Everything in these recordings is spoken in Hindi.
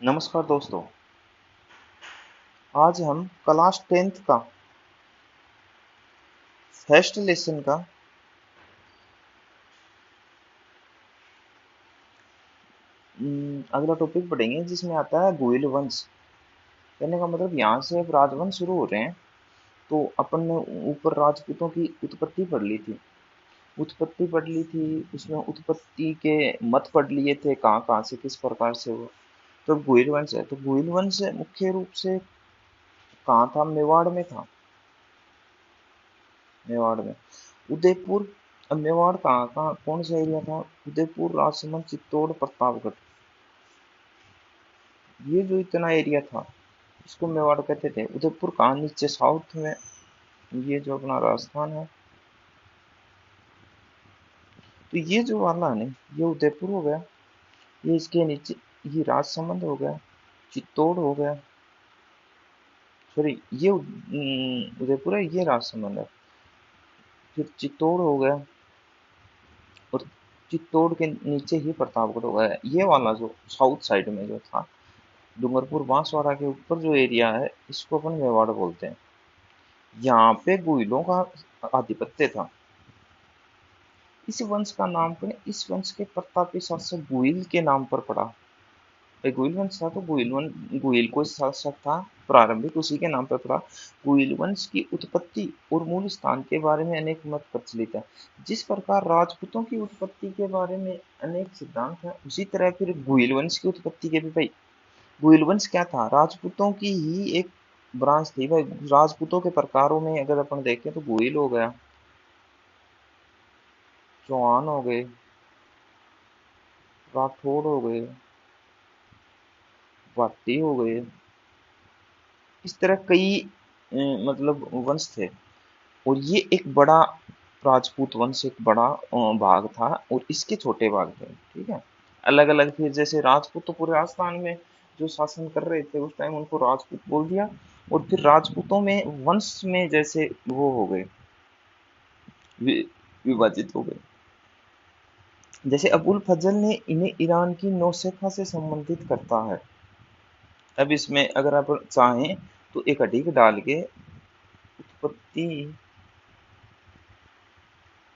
नमस्कार दोस्तों। आज हम क्लास 10th का फर्स्ट लेसन का अगला टॉपिक पढ़ेंगे जिसमें आता है गोइल वंश। कहने का मतलब यहाँ से अब राजवंश शुरू हो रहे हैं। तो अपन ने ऊपर राजपूतों की उत्पत्ति पढ़ ली थी। उसमें उत्पत्ति के मत पढ़ लिए थे, कहाँ कहाँ से किस प्रकार से वो। तो गोइल वंश है, तो गोइल वंश मुख्य रूप से कहाँ था? मेवाड़ में था। मेवाड़ में उदयपुर। अब मेवाड़ कहाँ कहाँ कौन सा एरिया था? उदयपुर, राजसमंद, चित्तौड़, प्रतापगढ़। ये जो इतना एरिया था इसको मेवाड़ कहते थे। उदयपुर कहाँ? नीचे साउथ में, ये जो अपना राजस्थान है। तो ये जो वाला है ना, ये उदयपुर हो गया। ये इसके नीचे ये राजसमंद हो गया, चित्तौड़ हो गया। सॉरी, ये उदयपुर है, ये राजसमंद है। फिर चित्तौड़ हो गया, और चित्तौड़ के नीचे ही प्रतापगढ़ हो गया। ये वाला जो साउथ साइड में जो था, डूंगरपुर बांसवाड़ा के ऊपर जो एरिया है, इसको अपन मेवाड़ बोलते हैं। यहाँ पे गुइलों का आधिपत्य था। इस वंश का नामकरण इस वंश के प्रतापी शासक गुइल के नाम पर पड़ा। भाई गुइल वंश था तो गुइल कोई शासक था प्रारंभिक, उसी के नाम पर पड़ा। गुइल वंश की उत्पत्ति और मूल स्थान के बारे में अनेक मत प्रचलित है। जिस प्रकार राजपूतों की उत्पत्ति के बारे में अनेक सिद्धांत हैं, उसी तरह फिर गुइल वंश की उत्पत्ति के भी भाई। गुइल वंश क्या था? राजपूतों की ही एक ब्रांच थी भाई। राजपूतों के प्रकारों में अगर अपन देखें तो गुइल हो गया, चौहान हो गए, राठौड़ हो गए, भाटी हो गए। इस तरह कई मतलब वंश थे। और ये एक बड़ा राजपूत वंश, एक बड़ा भाग था, और इसके छोटे भाग थे। ठीक है, अलग अलग। फिर जैसे राजपूत तो पूरे राजस्थान में जो शासन कर रहे थे उस टाइम, उनको राजपूत बोल दिया। और फिर राजपूतों में वंश में जैसे वो हो गए, विभाजित हो गए। जैसे अबुल फजल ने इन्हें ईरान की नौशेखा से संबंधित करता है। अब इसमें अगर आप चाहें तो एक अधिक डाल के उत्पत्ति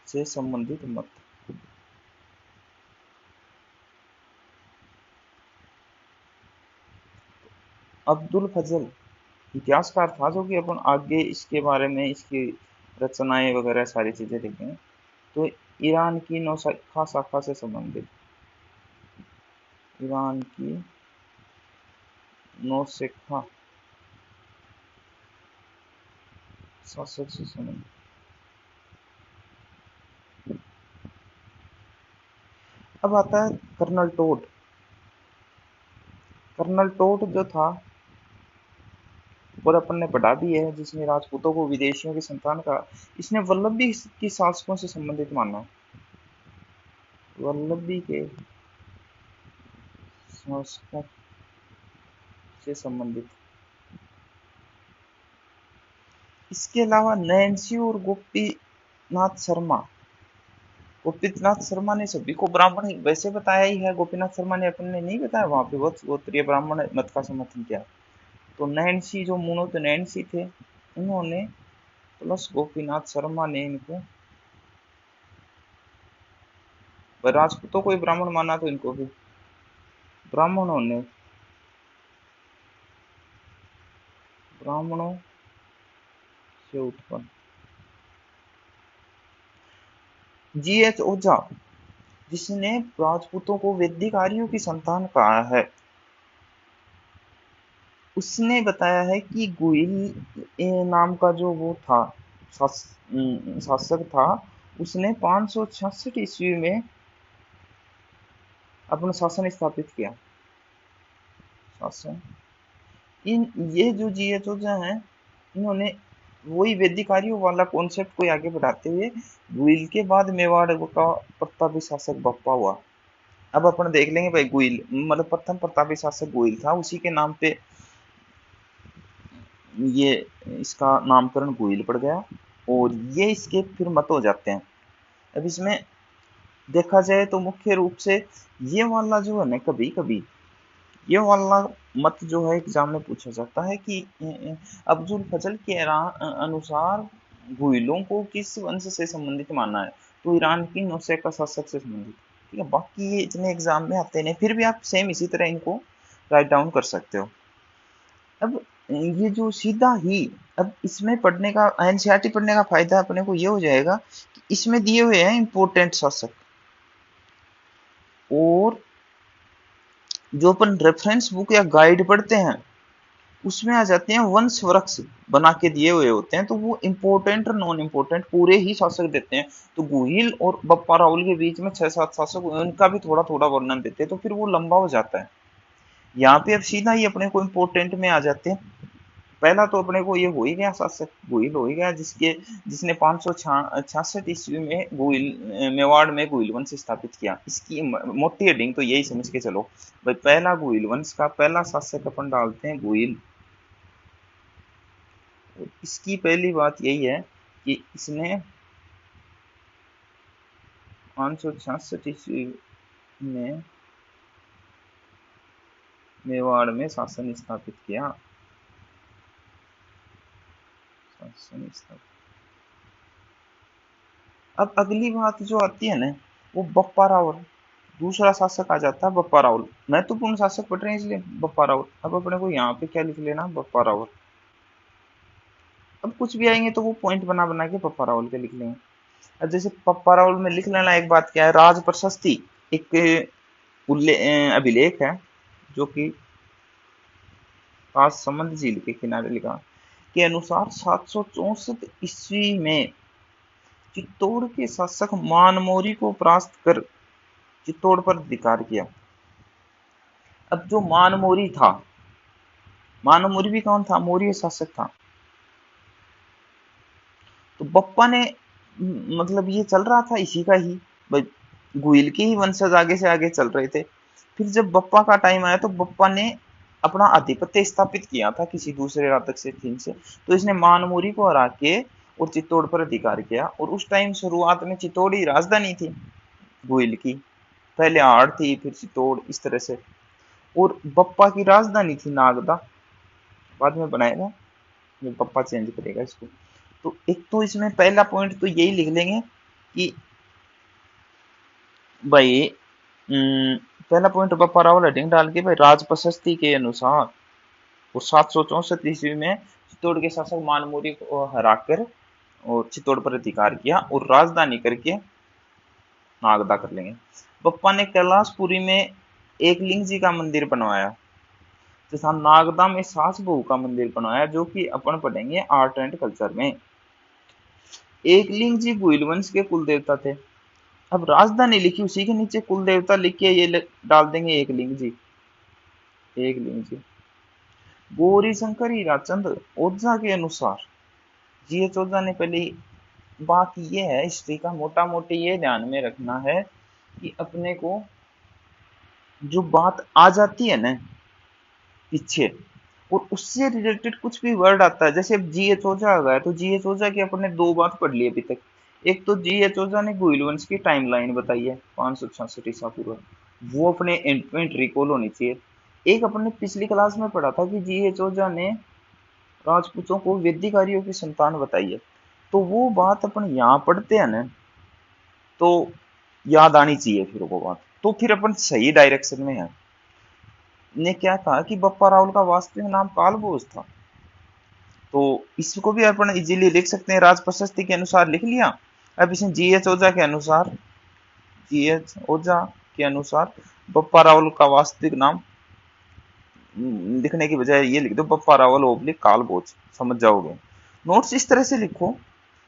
से संबंधित मत। अब्दुल फजल इतिहासकार था, जो कि अपन आगे इसके बारे में इसकी रचनाएं वगैरह सारी चीजें लिखेंगे। तो ईरान की नौशेखा शाखा से संबंधित, ईरान की नौशेखा शासक से संबंधित। अब आता है कर्नल टोड। कर्नल टोड जो था, और अपन ने पढ़ा भी है, जिसने राजपूतों को विदेशियों की संतान का, इसने वल्लभी की शासकों से संबंधित माना। वल्लभी के शासकों से संबंधित। इसके अलावा नैन्सी और गोपीनाथ शर्मा। गोपीनाथ शर्मा ने सभी को ब्राह्मण वैसे बताया ही है। गोपीनाथ शर्मा ने अपन ने नहीं बताया वहां पे बहुत गोत्रीय ब्राह्मण मत का समर्थन किया। तो नैन्सी जो मूनो तो नैन्सी थे, उन्होंने प्लस गोपीनाथ शर्मा ने इनको, राजपूतों को ही ब्राह्मण माना तो इनको भी ब्राह्मणों ने, ब्राह्मणों से उत्पन्न। जीएच ओझा, जिसने राजपूतों को वैदिक आर्यों की संतान कहा है, उसने बताया है कि गुइल नाम का जो वो था, शासक था, उसने 566 ईस्वी में अपना शासन स्थापित किया। शासन इन ये जो जीएच ओझा हैं, इन्होंने वही वैदिक आर्यों वाला कॉन्सेप्ट को आगे बढ़ाते हुए गुइल के बाद मेवाड़ का प्रतापी शासक बप्पा हुआ। अब अपन देख लेंगे भाई, गुइल मतलब प्रथम प्रतापी शासक गुइल था, उसी के नाम पे ये इसका नामकरण गुइल पड़ गया। और ये इसके फिर मत हो जाते हैं। अब इसमें देखा जाए तो मुख्य रूप से ये वाला जो है ना, कभी कभी ये वाला मत जो है एग्जाम में पूछा जाता है कि अब्दुल फजल के अनुसार गुइलों को किस वंश से संबंधित मानना है, तो ईरान की नौशेखा शासक से संबंधित। ठीक है, बाकी ये इतने एग्जाम में आते नहीं, फिर भी आप सेम इसी तरह इनको राइट डाउन कर सकते हो। अब ये जो सीधा ही, अब इसमें पढ़ने का, एनसीईआरटी पढ़ने का फायदा अपने को ये हो जाएगा कि इसमें दिए हुए हैं इंपोर्टेंट शासक, और जो अपन रेफरेंस बुक या गाइड पढ़ते हैं उसमें आ जाते हैं वंश वृक्ष बना के दिए हुए होते हैं, तो वो इंपोर्टेंट और नॉन इंपोर्टेंट पूरे ही शासक देते हैं। तो गुहिल और बप्पा राहुल के बीच में 6-7 शासक हुए, उनका भी थोड़ा थोड़ा वर्णन देते हैं, तो फिर वो लंबा हो जाता है। यहाँ पे अब सीधा ही अपने को इंपोर्टेंट में आ जाते हैं। पहला तो अपने को ये हो ही गया शासक गुहिल हो ही गया, जिसने 566 ईस्वी में गुहिल मेवाड़ में गुहिल वंश स्थापित किया। इसकी मोटी हेडिंग तो यही समझ के चलो भाई, पहला गुहिल वंश का पहला शासक अपन डालते हैं गुहिल। इसकी पहली बात यही है कि इसने 566 ईस्वी में मेवाड़ में शासन स्थापित किया। शासन स्थापित। अब अगली बात जो आती है ना, वो बप्पा रावल, दूसरा शासक आ जाता है बप्पा रावल। महत्वपूर्ण शासक पढ़ रहे हैं इसलिए बप्पा रावल। अब अपने को यहाँ पे क्या लिख लेना, बप्पा रावल। अब कुछ भी आएंगे तो वो पॉइंट बना बना के बप्पा रावल के लिख लेंगे। अब जैसे बप्पा रावल में लिख लेना एक बात क्या है, राज प्रशस्ति एक अभिलेख है जो कि राजसमंद झील के किनारे लिखा के अनुसार 764 ईस्वी में चित्तौड़ के शासक मानमोरी को परास्त कर चित्तौड़ पर अधिकार किया। अब जो मानमोरी था, मानमोरी भी कौन था, मौर्य शासक था। तो बप्पा ने मतलब ये चल रहा था इसी का ही, गुहिल के ही वंशज आगे से आगे चल रहे थे। फिर जब बप्पा का टाइम आया तो बप्पा ने अपना आधिपत्य स्थापित किया था किसी दूसरे राजक से थीन से, तो इसने मानमोरी को हरा के और चित्तौड़ पर अधिकार किया। और उस टाइम शुरुआत में चित्तौड़ ही राजधानी थी गुहिल की, पहले हाड़ थी फिर चित्तौड़ इस तरह से। और बप्पा की राजधानी थी नागदा, बाद में बनाएगा बप्पा चेंज करेगा इसको। तो एक तो इसमें पहला पॉइंट तो यही लिख लेंगे कि भाई पहला पॉइंट बप्पा रावल हेडिंग डाल के भाई राज प्रशस्ति के अनुसार वो 764 ईस्वी में चित्तौड़ के शासक मानमोरी को हराकर और चित्तौड़ पर अधिकार किया और राजधानी करके नागदा कर लेंगे। बप्पा ने कैलाशपुरी में एक लिंग जी का मंदिर बनवाया तथा नागदा में सास बहू का मंदिर बनवाया, जो कि अपन पढ़ेंगे आर्ट एंड कल्चर में। एक लिंग जी गुहिल वंश के कुल देवता थे। अब राजधानी लिखी, उसी के नीचे कुल देवता लिख के ये डाल देंगे एक लिंग जी, एक लिंग जी। गौरी शंकर हीराचंद ओझा के अनुसार, जीएच ओझा ने पहले, बात ये है हिस्ट्री का मोटा मोटी ये ध्यान में रखना है कि अपने को जो बात आ जाती है ना पीछे और उससे रिलेटेड कुछ भी वर्ड आता है, जैसे जीएच ओझा आ गया तो जीएच ओझा की अपने दो बात पढ़ ली अभी तक। एक तो जीएच ओझा ने गुहिल वंश की टाइमलाइन बताई है 566 ईसा पूर्व, वो अपने एंड रिकॉल होनी चाहिए। एक अपन ने पिछली क्लास में पढ़ा था कि जीएच ओझा ने राजपूतों को वेदिकारियों की संतान बताई है, तो वो बात अपन यहाँ पढ़ते हैं ना तो याद आनी चाहिए फिर वो बात, तो फिर अपन सही डायरेक्शन में है। ने क्या कहा कि बप्पा रावल का वास्तविक नाम कालभोज था, तो इसको भी अपन इजीली लिख सकते हैं, राज प्रशस्ति के अनुसार लिख लिया। अब इसमें जीएच ओझा के अनुसार, जीएच ओझा के अनुसार बप्पा रावल का वास्तविक नाम लिखने की बजाय ये लिख दो बप्पा रावल ओब्लिक कालभोज, समझ जाओगे। नोट्स इस तरह से लिखो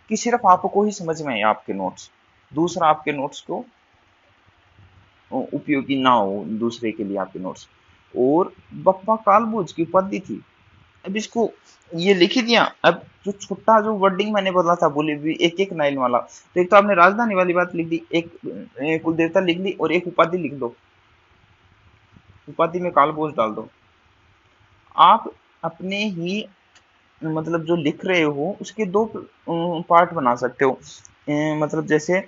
कि सिर्फ आपको ही समझ में आए आपके नोट्स, दूसरा आपके नोट्स को उपयोगी ना हो दूसरे के लिए आपके नोट्स। और बप्पा कालभोज की उपाधि थी। अब इसको ये लिख ही दिया। अब जो छोटा जो वर्डिंग मैंने बोला था बोले भी एक एक नाइन वाला, तो एक तो आपने राजधानी वाली बात लिख दी, एक कुल देवता लिख ली और एक उपाधि लिख दो, उपाधि में कालभोज डाल दो। आप अपने ही मतलब जो लिख रहे हो उसके दो पार्ट बना सकते हो। मतलब जैसे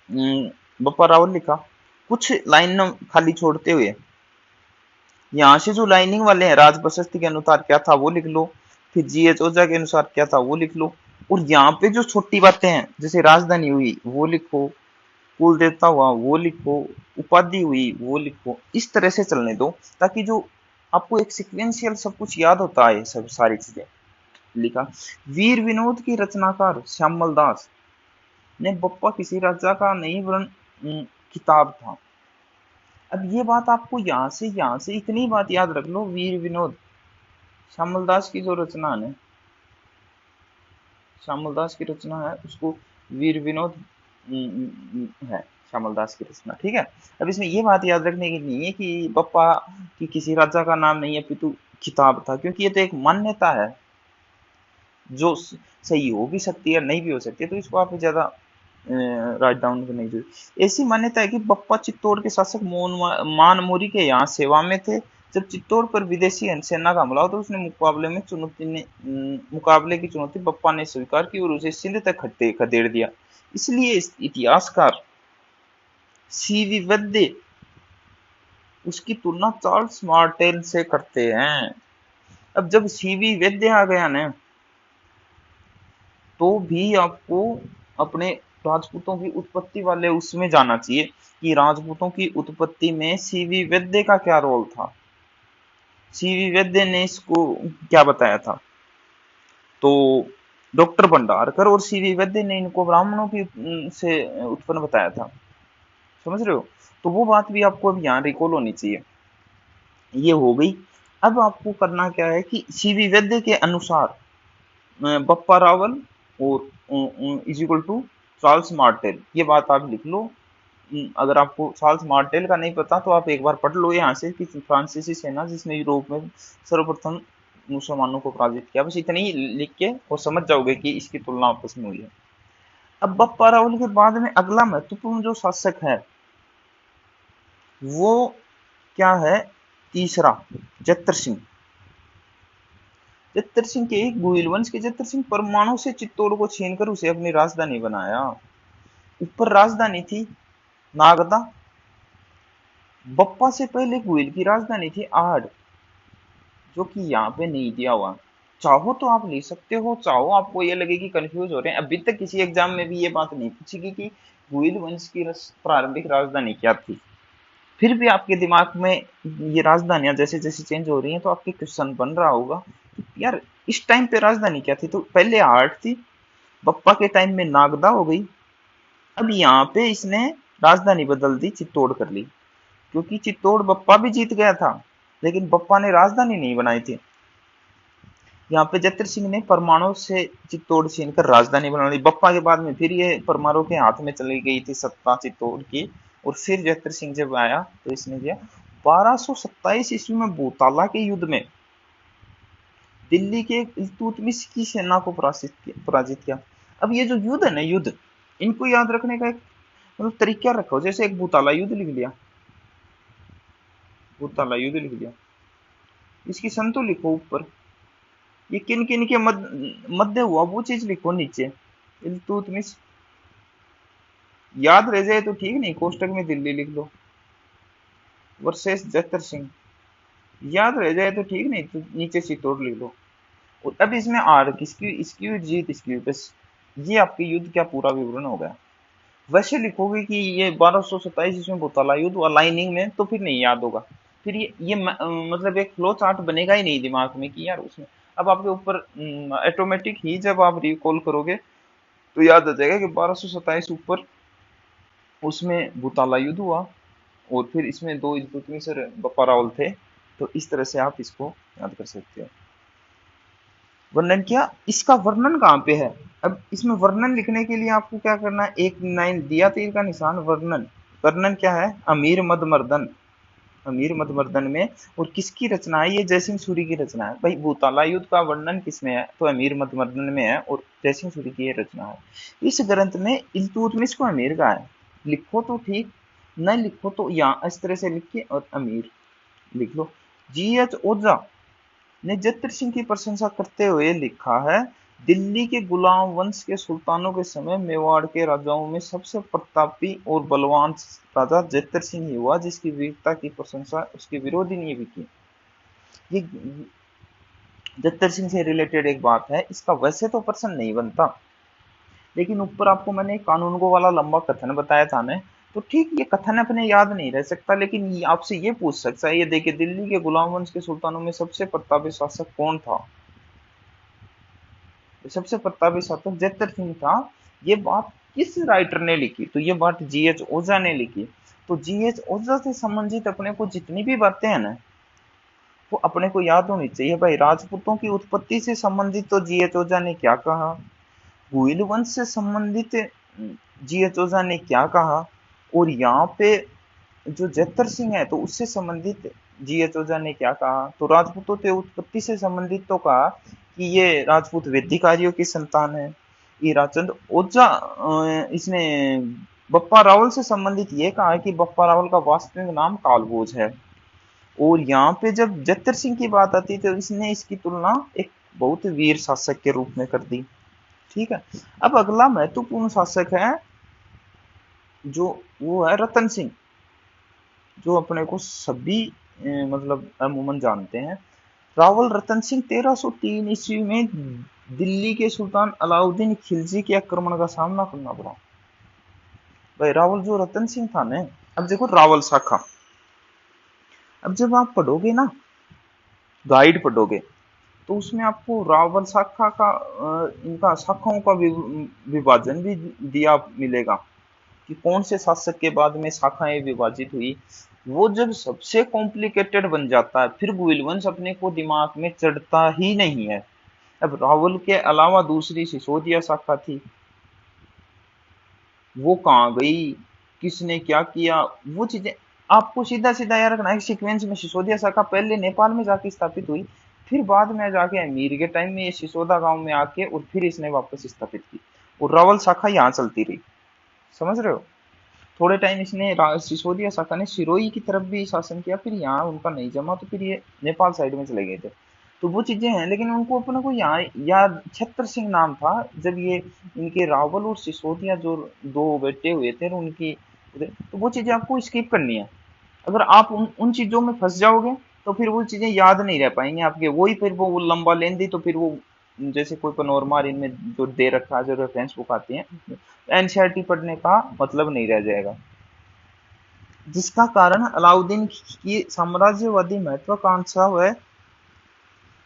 बप्पा रावल लिखा, कुछ लाइन खाली छोड़ते हुए यहाँ से जो लाइनिंग वाले हैं राज प्रशस्ति के अनुसार क्या था वो लिख लो, फिर जीएच ओझा के अनुसार क्या था वो लिख लो, और यहाँ पे जो छोटी बातें हैं जैसे राजधानी हुई वो लिखो, कुल देवता हुआ वो लिखो, उपाधि हुई वो लिखो, इस तरह से चलने दो ताकि जो आपको एक सिक्वेंशियल सब कुछ याद होता है सब सारी चीजें। लिखा वीर विनोद की रचनाकार श्यामल दास ने बप्पा किसी राजा का नहीं वरन किताब था। अब ये बात आपको यहाँ से इतनी बात याद रख लो, वीर विनोद श्यामल दास की जो रचना है, श्यामल दास की रचना है उसको वीर विनोद है श्यामल दास की रचना, ठीक है। अब इसमें ये बात याद रखने की नहीं है कि बप्पा की किसी राजा का नाम नहीं है पितु किताब था, क्योंकि ये तो एक मान्यता है जो सही हो भी सकती है नहीं भी हो सकती है, तो इसको आप ज्यादा राइट डाउन करने की जरूरत। ऐसी मान्यता है कि बप्पा चित्तौड़ के शासक मानमोरी के यहाँ सेवा में थे। जब चित्तौड़ पर विदेशी सेना का हमला हो तो उसने मुकाबले की चुनौती बप्पा ने स्वीकार की और उसे सिंध तक खदेड़ दिया। इसलिए इतिहासकार सीवी वैद्य उसकी तुलना चार्ल्स मार्टेल से करते हैं। अब जब सीवी वैद्य आ गया ना तो भी आपको अपने राजपूतों की उत्पत्ति वाले उसमें जाना चाहिए कि राजपूतों की उत्पत्ति में सीवी वैद्य का क्या रोल था, सीवी वैद्य ने इसको क्या बताया था। तो डॉक्टर भंडारकर और सीवी वैद्य ने इनको ब्राह्मणों की से उत्पन्न बताया था, समझ रहे हो। तो वो बात भी आपको अब यहाँ रिकॉल होनी चाहिए। ये हो गई। अब आपको करना क्या है कि सीवी वैद्य के अनुसार बप्पा रावल और is equal to Charles Martel, ये बात आप लिख लो। अगर आपको चार्ल्स मार्टेल का नहीं पता तो आप एक बार पढ़ लो यहाँ से कि फ्रांसीसी सेना जिसने यूरोप में सर्वप्रथम मुसलमानों को पराजित किया, बस इतनी ही लिख के और समझ जाओगे कि इसकी तुलना आपस में हुई है। अब बप्पा रावल के बाद में अगला महत्वपूर्ण जो शासक है वो क्या है, तीसरा जत्र सिंह। जत्र सिंह के गोहिल वंश के जत्र सिंह परमाणु से चित्तौड़ को छीनकर उसे अपनी राजधानी बनाया। ऊपर राजधानी थी नागदा, बप्पा से पहले गोहिल की राजधानी थी आड़, जो कि यहाँ पे नहीं दिया हुआ। चाहो तो आप ले सकते हो, चाहो आपको ये लगे कि कंफ्यूज हो रहे हैं, अभी तक किसी एग्जाम में भी ये बात नहीं पूछी कि गोहिल वंश की प्रारंभिक राजधानी क्या थी। फिर भी आपके दिमाग में ये राजधानियां जैसे जैसे चेंज हो रही हैं तो आपके क्वेश्चन बन रहा होगा कि यार इस टाइम पे राजधानी क्या थी। तो पहले आठ थी, बप्पा के टाइम में नागदा हो गई, अब यहाँ पे इसने राजधानी बदल दी, चित्तौड़ कर ली, क्योंकि चित्तौड़ बप्पा भी जीत गया था लेकिन बप्पा ने राजधानी नहीं बनाई थी। यहाँ पे जत्र सिंह ने परमाणु से चित्तौड़ छीन कर राजधानी बना ली। बप्पा के बाद में फिर ये परमाणु के हाथ में चली गई थी सत्ता चित्तौड़ की, और फिर जत्र सिंह जब आया तो इसने दिया 1227 ईस्वी में भूताला के युद्ध में दिल्ली के इल्तुतमिश की सेना को पराजित किया। अब ये जो युद्ध है ना, युद्ध इनको याद रखने का एक मतलब तरीका रखो। जैसे एक भूताला युद्ध लिख लिया, भूताला युद्ध लिख लिया, इसकी सन तो लिखो ऊपर, ये किन किन के मध्य हुआ वो चीज लिखो नीचे। इल्तुतमिश याद रह जाए तो ठीक, नहीं कोष्टक में दिल्ली लिख लो, वर्सेस जत्र सिंह याद रह जाए तो ठीक, नहीं तो नीचे चित्तौड़ लिख लो। और अब इसमें आर किसकी, इसकी जीत इसकी, बस ये आपके युद्ध का पूरा विवरण हो गया। वैसे लिखोगे कि ये 1227 इसमें भूताला युद्ध अलाइनिंग में तो फिर नहीं याद होगा, फिर ये मतलब एक फ्लो चार्ट बनेगा ही नहीं दिमाग में कि यार उसमें। अब आपके ऊपर ऑटोमेटिक ही जब आप रिकॉल करोगे तो याद आ जाएगा कि 1227 ऊपर उसमें भूताला युद्ध हुआ और फिर इसमें दो इल्तुतमिश और बप्पा रावल थे। तो इस तरह से आप इसको याद कर सकते हो। वर्णन किया, इसका वर्णन कहाँ पे है। अब इसमें वर्णन लिखने के लिए आपको क्या करना है, एक लाइन दिया तीर का निशान वर्णन। वर्णन क्या है, अमीर मदमर्दन, अमीर मदमर्दन में, और किसकी रचना है, ये जयसिंह सूरी की रचना है। भाई भूताला युद्ध का वर्णन किसमें है, तो अमीर मदमर्दन में है और जयसिंह सूरी की ये रचना है। इस ग्रंथ में इल्तुतमिश को अमीर का है, लिखो तो ठीक, न लिखो तो यहाँ इस तरह से लिख के और अमीर लिख लो। जी एच ओझा ने जत्र सिंह की प्रशंसा करते हुए लिखा है दिल्ली के गुलाम वंश के सुल्तानों के समय मेवाड़ के राजाओं में सबसे प्रतापी और बलवान राजा जेतर सिंह ही हुआ, जिसकी वीरता की प्रशंसा उसके विरोधी ने भी की। ये जेतर सिंह से रिलेटेड एक बात है, इसका वैसे तो प्रश्न नहीं बनता, लेकिन ऊपर आपको मैंने कानून को वाला लंबा कथन बताया था ना, तो ठीक ये कथन अपने याद नहीं रह सकता, लेकिन आपसे ये पूछ सकता है, ये देखिए दिल्ली के गुलाम वंश के सुल्तानों में सबसे प्रतापी शासक कौन था? सबसे प्रतापी शासक जेतर सिंह था। ये बात किस राइटर ने लिखी? तो ये बात जीएच ओझा ने लिखी। तो जीएच ओझा से संबंधित अपने को जितनी भी बातें हैं ना, वो अपने को याद होनी चाहिए भाई। राजपूतों की उत्पत्ति से संबंधित तो जीएच ओझा ने क्या कहा, गुइल वंश से संबंधित जीएच ओझा ने क्या कहा, और यहाँ पे जो जेतर सिंह है तो उससे संबंधित जीएच ओझा ने क्या कहा। तो राजपूतों के उत्पत्ति से संबंधित तो कहा कि ये राजपूत वेदिकारियों की संतान है। ये राजचंद ओझा इसने बप्पा रावल से संबंधित ये कहा है कि बप्पा रावल का वास्तविक नाम कालभोज है। और यहाँ पे जब जेतर सिंह की बात आती है तो इसने इसकी तुलना एक बहुत वीर शासक के रूप में कर दी। ठीक है, अब अगला महत्वपूर्ण शासक है जो वो है रतन सिंह, जो अपने को सभी मतलब अमूमन जानते हैं। रावल रतन सिंह 1303 ईस्वी में दिल्ली के सुल्तान अलाउद्दीन खिलजी के आक्रमण का सामना करना पड़ा। भाई रावल जो रतन सिंह था ना, अब देखो रावल शाखा, अब जब आप पढ़ोगे ना, गाइड पढ़ोगे, तो उसमें आपको रावल शाखा का इनका शाखाओं का विभाजन भी दिया मिलेगा कि कौन से शासक के बाद में शाखाएं विभाजित हुई। वो जब सबसे कॉम्प्लिकेटेड बन जाता है, फिर गुइलवंश अपने को दिमाग में चढ़ता ही नहीं है। अब रावल के अलावा दूसरी सिसोदिया शाखा थी, वो कहाँ गई, किसने क्या किया, वो चीजें आपको सीधा सीधा याद रखना है। सीक्वेंस में सिसोदिया शाखा पहले नेपाल में जाके स्थापित हुई, फिर बाद में जाके अमीर के टाइम में ये सिसोदा गांव में आके और फिर इसने वापस स्थापित की, और रावल शाखा यहाँ चलती रही। समझ रहे हो? थोड़े टाइम इसने सिसोदिया शाखा ने सिरोही की तरफ भी शासन किया, फिर यहाँ उनका नहीं जमा तो फिर ये नेपाल साइड में चले गए थे। तो वो चीजें हैं, लेकिन उनको अपने को यहाँ याद छत्र सिंह नाम था जब ये इनके रावल और सिसोदिया जो दो बेटे हुए थे उनकी, तो वो चीजें आपको स्किप करनी है। अगर आप उन चीजों में फंस जाओगे तो फिर वो चीजें याद नहीं रह पाएंगी आपके, वही फिर वो लंबा लेंदी, तो फिर वो जैसे कोई पनोरमा इनमें जो दे रखा है, जो रेफरेंस बुक आती है, एनसीईआरटी पढ़ने का मतलब नहीं रह जाएगा। जिसका कारण अलाउद्दीन की साम्राज्यवादी महत्वाकांक्षा व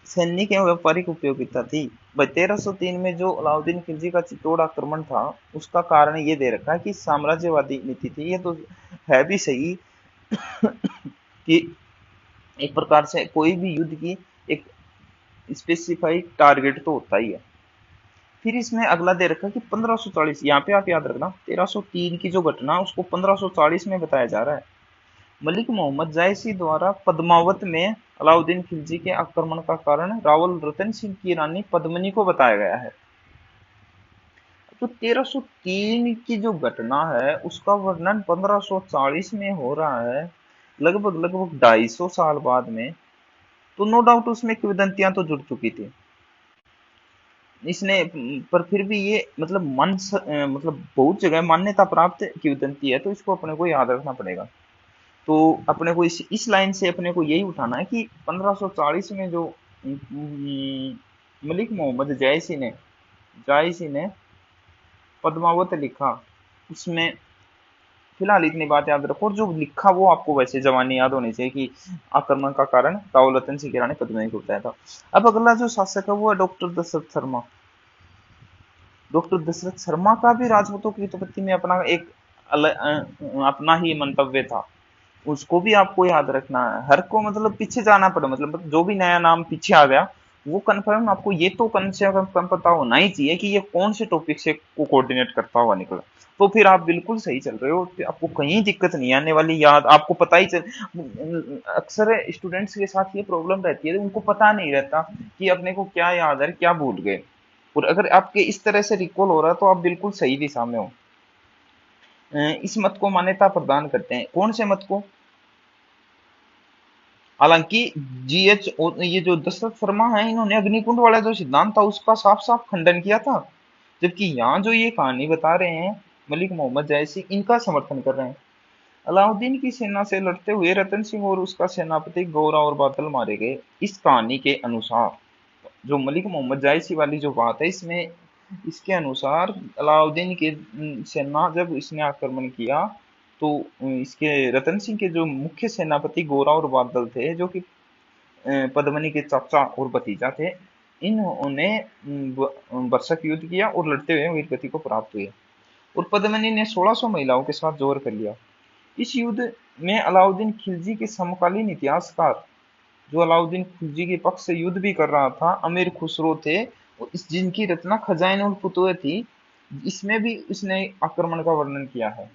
सैनिक एवं व्यापारिक उपयोगिता थी। 1303 में जो अलाउद्दीन खिलजी का चित्तौड़ आक्रमण था, उसका कारण ये दे रखा है कि साम्राज्यवादी नीति थी। ये तो है भी सही कि एक प्रकार से कोई भी युद्ध की एक स्पेसिफाइड टारगेट तो होता ही है। फिर इसमें अगला दे रखा है कि 1540, यहाँ पे आप याद रखना 1303 की जो घटना उसको 1540 में बताया जा रहा है। मलिक मोहम्मद जायसी द्वारा पद्मावत में अलाउद्दीन खिलजी के आक्रमण का कारण रावल रतन सिंह की रानी पद्मिनी को बताया गया है। तो 1303 की जो घटना है उसका वर्णन 1540 में हो रहा है, लगभग लगभग 250 साल बाद में। तो नो डाउट उसमें किंवदंतियां तो जुड़ चुकी थी इसने, पर फिर भी ये मतलब मतलब बहुत जगह मान्यता प्राप्त किंवदंती है, तो इसको अपने को याद रखना पड़ेगा। तो अपने को इस लाइन से अपने को यही उठाना है कि 1540 में जो मलिक मोहम्मद जायसी ने पद्मावत लिखा, उसमें फिलहाल इतनी बात याद रखो, और जो लिखा वो आपको वैसे जवानी याद होनी चाहिए कि आक्रमण का कारण रावल रतन सिंह की रानी पद्मिनी को बताया था। अब अगला जो शासक है वो है डॉक्टर दशरथ शर्मा। डॉक्टर दशरथ शर्मा का भी राजपूतों की उत्पत्ति में अपना एक अपना ही मंतव्य था, उसको भी आपको याद रखना है। हर को मतलब पीछे जाना पड़े, मतलब जो भी नया नाम पीछे आ गया वो कन्फर्म आपको ये तो कम से कम पता होना ही चाहिए कि ये कौन से टॉपिक से को कोऑर्डिनेट करता हुआ निकला, तो फिर आप बिल्कुल सही चल रहे हो, आपको कहीं दिक्कत नहीं आने वाली। याद आपको पता ही चल, अक्सर स्टूडेंट्स के साथ ये प्रॉब्लम रहती है, उनको पता नहीं रहता कि अपने को क्या याद है क्या भूल गए, और अगर आपके इस तरह से रिकॉल हो रहा है तो आप बिल्कुल सही दिशा में हो। इस मत को मान्यता प्रदान करते हैं, कौन से मत को? हालांकि जीएच ये जो दशरथ शर्मा है, इन्होंने अग्निकुंड वाला जो सिद्धांत था उसका साफ साफ खंडन किया था, जबकि यहाँ जो ये कहानी बता रहे हैं मलिक मोहम्मद जैसी, इनका समर्थन कर रहे हैं। अलाउद्दीन की सेना से लड़ते हुए रतन सिंह और उसका सेनापति गौरा और बादल मारे गए। इस कहानी के अनुसार, जो मलिक मोहम्मद जायसी वाली जो बात है इसमें, इसके अनुसार अलाउद्दीन की सेना जब इसने आक्रमण किया तो इसके रतन सिंह के जो मुख्य सेनापति गोरा और बादल थे, जो कि पद्मनी के चाचा और भतीजा थे, इन्होंने बरसक युद्ध किया और लड़ते हुए वीर गति को प्राप्त हुए, और पद्मनी ने 1600 महिलाओं के साथ जोर कर लिया। इस युद्ध में अलाउद्दीन खिलजी के समकालीन इतिहासकार, जो अलाउद्दीन खिलजी के पक्ष से युद्ध भी कर रहा था, अमीर खुसरो थे, और इस जिनकी रचना खजाइन उल फुतुह थी, इसमें भी इसने आक्रमण का वर्णन किया है।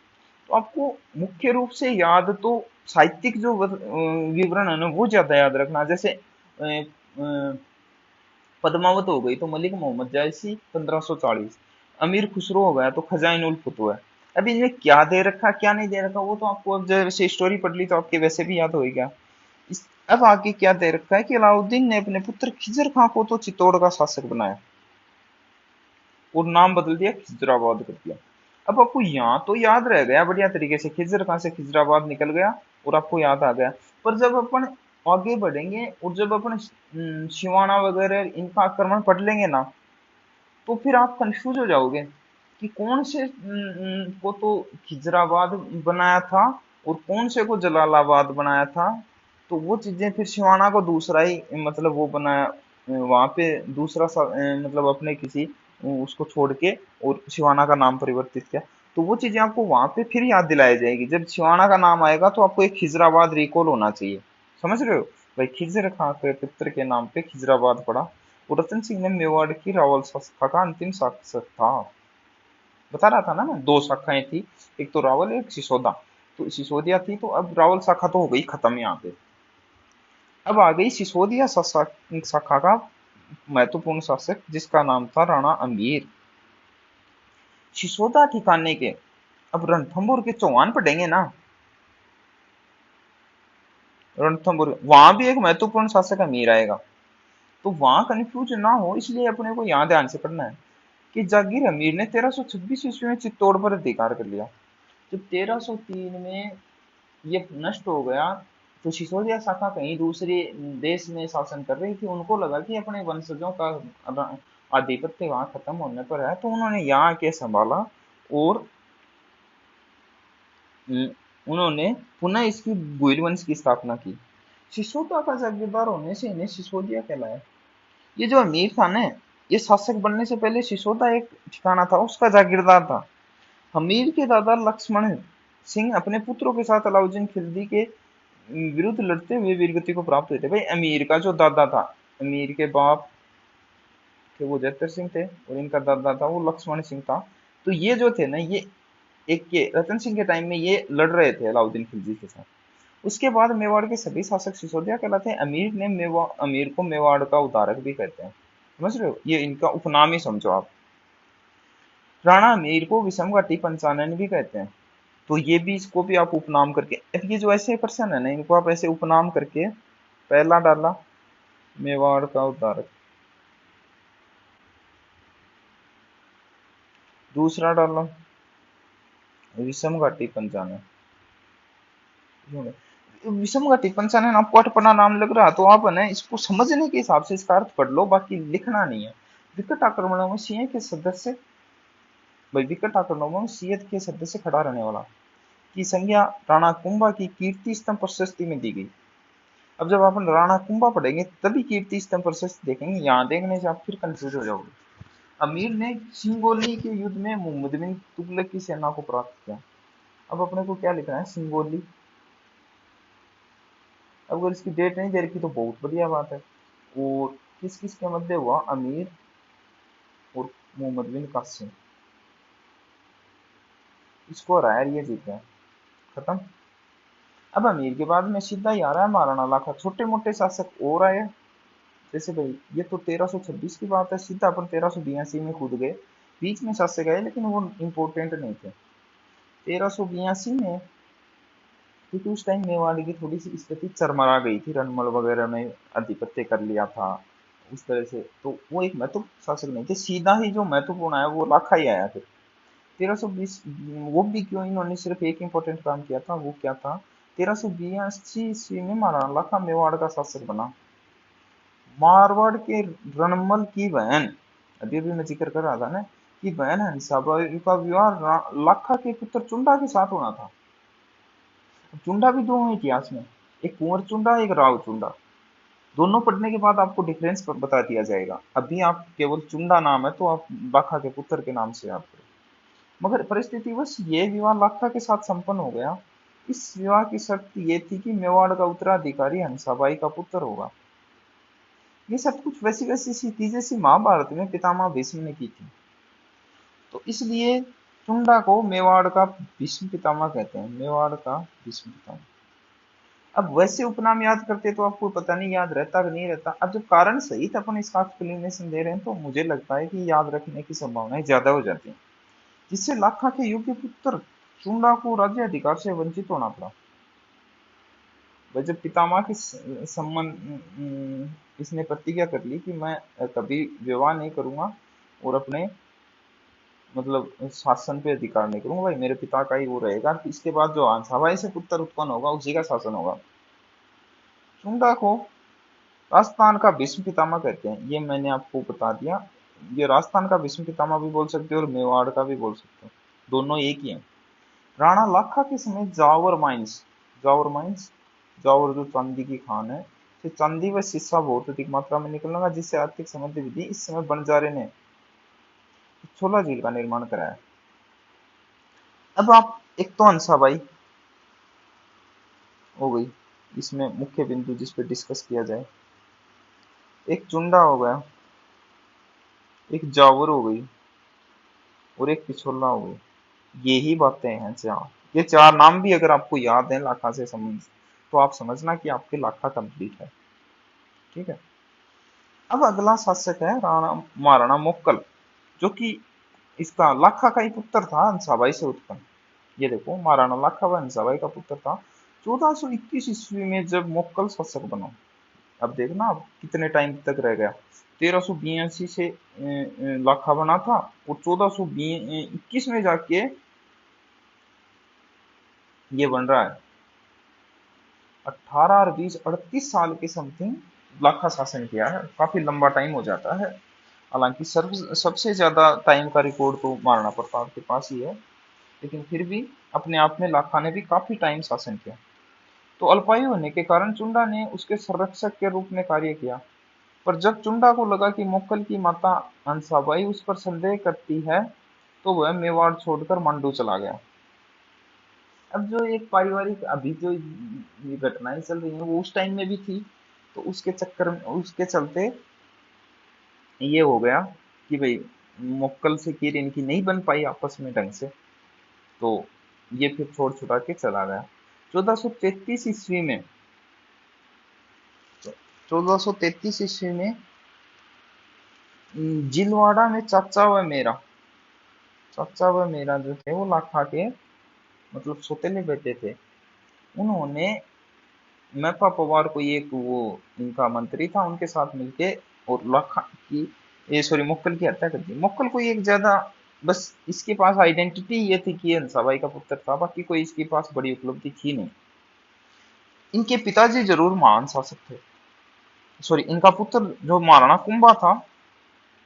तो आपको मुख्य रूप से याद तो साहित्यिक जो विवरण है ना वो ज्यादा याद रखना, जैसे पद्मावत हो गई तो मलिक मोहम्मद जायसी 1540, अमीर खुसरो हो गया तो खजाइन उल फुतुह है। अब इनमें क्या दे रखा क्या नहीं दे रखा वो तो आपको, अब जैसे स्टोरी पढ़ ली तो आपके वैसे भी याद होएगा। अब आगे क्या दे रखा है कि अलाउद्दीन ने अपने पुत्र खिजर खां को तो चित्तौड़ का शासक बनाया और नाम बदल दिया, खिजराबाद कर दिया। अब आपको यहाँ तो याद रह गया बढ़िया तरीके से, खिजर खां से खिजराबाद निकल गया और आपको याद आ गया। पर जब अपन आगे बढ़ेंगे और जब अपन सिवाना वगैरह इनका आक्रमण पढ़ लेंगे ना, तो फिर आप कंफ्यूज हो जाओगे कि कौन से को तो खिजराबाद बनाया था और कौन से को जलालाबाद बनाया था। तो वो चीजें फिर सिवाना को दूसरा ही मतलब वो बनाया, वहां पे दूसरा मतलब अपने किसी उसको छोड़ के और सिवाना का नाम परिवर्तित किया। तो वो चीजें आपको वहां पे फिर याद दिलाई जाएगी, जब सिवाना का नाम आएगा तो आपको एक खिजराबाद रिकॉल होना चाहिए। समझ रहे हो भाई, खिजर खां के पुत्र के नाम पे खिजराबाद पड़ा। और रतन सिंह ने मेवाड़ की रावल शाखा का अंतिम शासक था। बता रहा था ना मैं, दो शाखाएं थी, एक तो रावल एक सिसोदा। तो सिसोदिया थी तो अब रावल शाखा तो हो गई खत्म यहाँ पे। अब आ गई सिसोदिया शाखा का महत्वपूर्ण शासक जिसका नाम था राणा अमीर। सिसोदा ठिकाने के अब रणथंभौर के चौहान पढ़ेंगे ना, रणथंभौर वहां भी एक महत्वपूर्ण शासक अमीर आएगा। तो वहां कंफ्यूज ना हो इसलिए अपने को यहाँ ध्यान से पढ़ना है कि जागीर अमीर ने 1326 ईस्वी में चित्तौड़ पर अधिकार कर लिया। जब 1303 में ये नष्ट हो गया तो सिसोदिया शाखा कहीं दूसरे देश में शासन कर रही थी, उनको लगा कि अपने वंशजों का आधिपत्य वहां खत्म होने पर है, तो उन्होंने यहाँ के संभाला और उन्होंने पुनः इसकी गुइल वंश की स्थापना की। सिसोदा का जागीरदार होने से इन्हें सिसोदिया कहलाया। ये जो अमीर था ना, ये शासक बनने से पहले सिसोदा एक ठिकाना था उसका जागीरदार था। अमीर के दादा लक्ष्मण सिंह अपने पुत्रों के साथ अलाउद्दीन खिलजी के विरुद्ध लड़ते हुए वीरगति को प्राप्त हुए थे। भाई अमीर का जो दादा था, अमीर के बाप थे वो जैतर सिंह थे और इनका दादा था वो लक्ष्मण सिंह था। तो ये जो थे ना, ये एक के रतन सिंह के टाइम में ये लड़ रहे थे अलाउद्दीन खिलजी के साथ। उसके बाद मेवाड़ के सभी शासक सिसोदिया कहलाते हैं। अमीर ने अमीर को मेवाड़ का उद्धारक भी कहते हैं। समझ रहे हो, ये इनका उपनाम ही समझो आप। राणा अमीर को विषम घाटी पंचानन भी कहते हैं। तो ये भी, इसको भी आप उपनाम करके, अब ये जो ऐसे पर्सन है ना इनको आप ऐसे उपनाम करके, पहला डाला मेवाड़ का उद्धारक, दूसरा डाला विषम घाटी पंचानन। विषम घाटी पंचानन आपको अटपटा नाम लग रहा तो आप है ना इसको समझने के हिसाब से इसका अर्थ पढ़ लो, बाकी लिखना नहीं है। विकट आक्रमणों में सिंह के सदस्य, भाई विकट आक्रमणों में सिंह के सदस्य खड़ा रहने वाला की संज्ञा राणा कुंभा की कीर्ति स्तंभ प्रशस्ति में दी गई। अब जब अपन राणा कुंभा पढ़ेंगे तभी कीर्ति स्तंभ प्रशस्ति देखेंगे, यहाँ देखने से आप फिर कंफ्यूज हो जाओगे। अमीर ने सिंगोली के युद्ध में मोहम्मद बिन तुगलक की सेना को परास्त किया। अब अपने को क्या लिखना है, सिंगोली। अब अगर इसकी डेट नहीं दे रखी तो बहुत बढ़िया बात है। और किस किस के मध्य हुआ, अमीर और मोहम्मद बिन कासिम, इसको हराया, ये जीत गया, खत्म। अब अमीर के बाद में सीधा ही आ रहा है महाराणा लाखा। छोटे मोटे शासक और आए, जैसे भाई ये तो 1326 की बात है, सीधा अपन 1382 में कूद गए। बीच में शासक आए लेकिन वो इम्पोर्टेंट नहीं थे। 1382 में क्योंकि उस टाइम मेवाड़ की थोड़ी सी स्थिति चरमरा गई थी, रणमल वगैरह ने आधिपत्य कर लिया था उस तरह से। तो वो एक महत्वपूर्ण शासक नहीं थे। सीधा ही जो महत्वपूर्ण आया वो लाखा ही आया फिर 1320। वो भी क्यों, इन्होंने सिर्फ एक इंपॉर्टेंट काम किया था, वो क्या था, 1382 ईस्वी में महाराणा लाखा मेवाड़ का शासक बना। मारवाड़ के रणमल की बहन, अभी भी मैं जिक्र कर रहा था ना, कि बहन हंसाबाई का विवाह लाखा के पुत्र चुंडा के साथ होना था। चुंडा भी दो हैं इतिहास में, एक कुंवर चुंडा एक राव चुंडा। दोनों पढ़ने के बाद आपको डिफरेंस बता दिया जाएगा। अभी आप केवल चुंडा नाम है तो आप लाखा के पुत्र के नाम से याद करो। मगर परिस्थितिवश ये विवाह लाखा के साथ संपन्न हो गया। इस विवाह की शर्त ये थी कि मेवाड़ का उत्तराधिकारी हंसाबाई का पुत्र होगा। ये सब कुछ वैसी वैसी सी थी जैसी महाभारत में पितामह भीष्म ने की थी। तो इसलिए चुंडा को मेवाड़ का भीष्म पितामह कहते हैं, मेवाड़ का भीष्म पितामह। अब वैसे उपनाम याद करते तो आपको पता नहीं याद रहता कि नहीं रहता। अब जब कारण सहित अपन इसका एक्सप्लेनेशन दे रहे हैं तो मुझे लगता है कि याद रखने की संभावनाएं ज्यादा हो जाती हैं, जिससे लाखा के योग्य पुत्र चुंडा को राज्य अधिकार से वंचित होना पड़ा। वह जब पितामह के संबंध इसने प्रतिज्ञा कर ली कि मैं कभी विवाह नहीं करूंगा और अपने मतलब शासन पे अधिकार नहीं करूंगा, भाई मेरे पिता का ही वो रहेगा, तो इसके बाद जो हंसाभाई से पुत्र उत्पन्न होगा उसी का शासन होगा। चुंडा को राजस्थान का भीष्म पितामह कहते हैं, ये मैंने आपको बता दिया। ये राजस्थान का भीष्म पितामह भी बोल सकते हो और मेवाड़ का भी बोल सकते हो, दोनों एक ही है। राणा लाखा के समय जावर माइंस, जावर जो चांदी की खान है, तो चांदी व शीशा बहुत अधिक मात्रा में निकलने लगा, जिससे आर्थिक समृद्धि भी थी। इस समय बंजारे ने छोला झील का निर्माण कराया। अब आप एक तो हंसाबाई हो गई, इसमें मुख्य बिंदु जिस पे डिस्कस किया जाए, एक चुंडा हो गया, एक जावर हो गई और एक पिछोला हो गई। यही बातें हैं चार। ये चार नाम भी अगर आपको याद है लाखा से संबंधित, तो आप समझना कि आपके लाखा कंप्लीट है। ठीक है। अब अगला शासक है राणा महाराणा मोक्कल, जो कि इसका लाखा का ही पुत्र था, हंसाबाई से उत्पन्न। ये देखो, महाराणा लाखा व हंसाबाई का पुत्र था। 1421 ईस्वी में जब मोक्कल शासक बना, अब देखना अब कितने टाइम तक रह गया। 1382 से लाखा बना था और 1421 में जाके ये बन रहा है। 18 और 20 38 साल के समथिंग लाखा शासन किया है, काफी लंबा टाइम हो जाता है। हालांकि सबसे ज्यादा टाइम का रिकॉर्ड तो महाराणा प्रताप के पास ही है, लेकिन फिर भी अपने आप में लाखा ने भी काफी टाइम शासन किया। तो अल्पायु होने के कारण चुंडा ने उसके संरक्षक के रूप में कार्य किया। पर जब चुंडा को लगा कि मोक्कल की माता हंसाबाई उस पर संदेह करती है, तो वह मेवाड़ छोड़कर मांडू चला गया। अब जो एक पारिवारिक अभी जो ये घटनाएं चल रही हैं वो उस टाइम में भी थी, तो उसके चक्कर में उसके चलते ये हो गया कि भाई मोक्कल से कीर इनकी नहीं बन पाई आपस में ढंग से, तो ये फिर छोड़ छुड़ा के चला गया। 1433 ईस्वी में 1433 ईस्वी में जिलवाड़ा में चाचा व मेरा जो थे वो लाखा के मतलब सौतेले बेटे थे। उन्होंने मैपा पवार को एक वो इनका मंत्री था, उनके साथ मिलके और लाखा की ये सॉरी मुक्कल की हत्या कर दी। मुक्कल को एक ज्यादा बस इसके पास आइडेंटिटी ये थी कि ये हंसाबाई का पुत्र था, बाकी कोई इसके पास बड़ी उपलब्धि थी नहीं। इनके पिताजी जरूर महान शासक थे, सॉरी इनका पुत्र जो महाराणा कुंभा था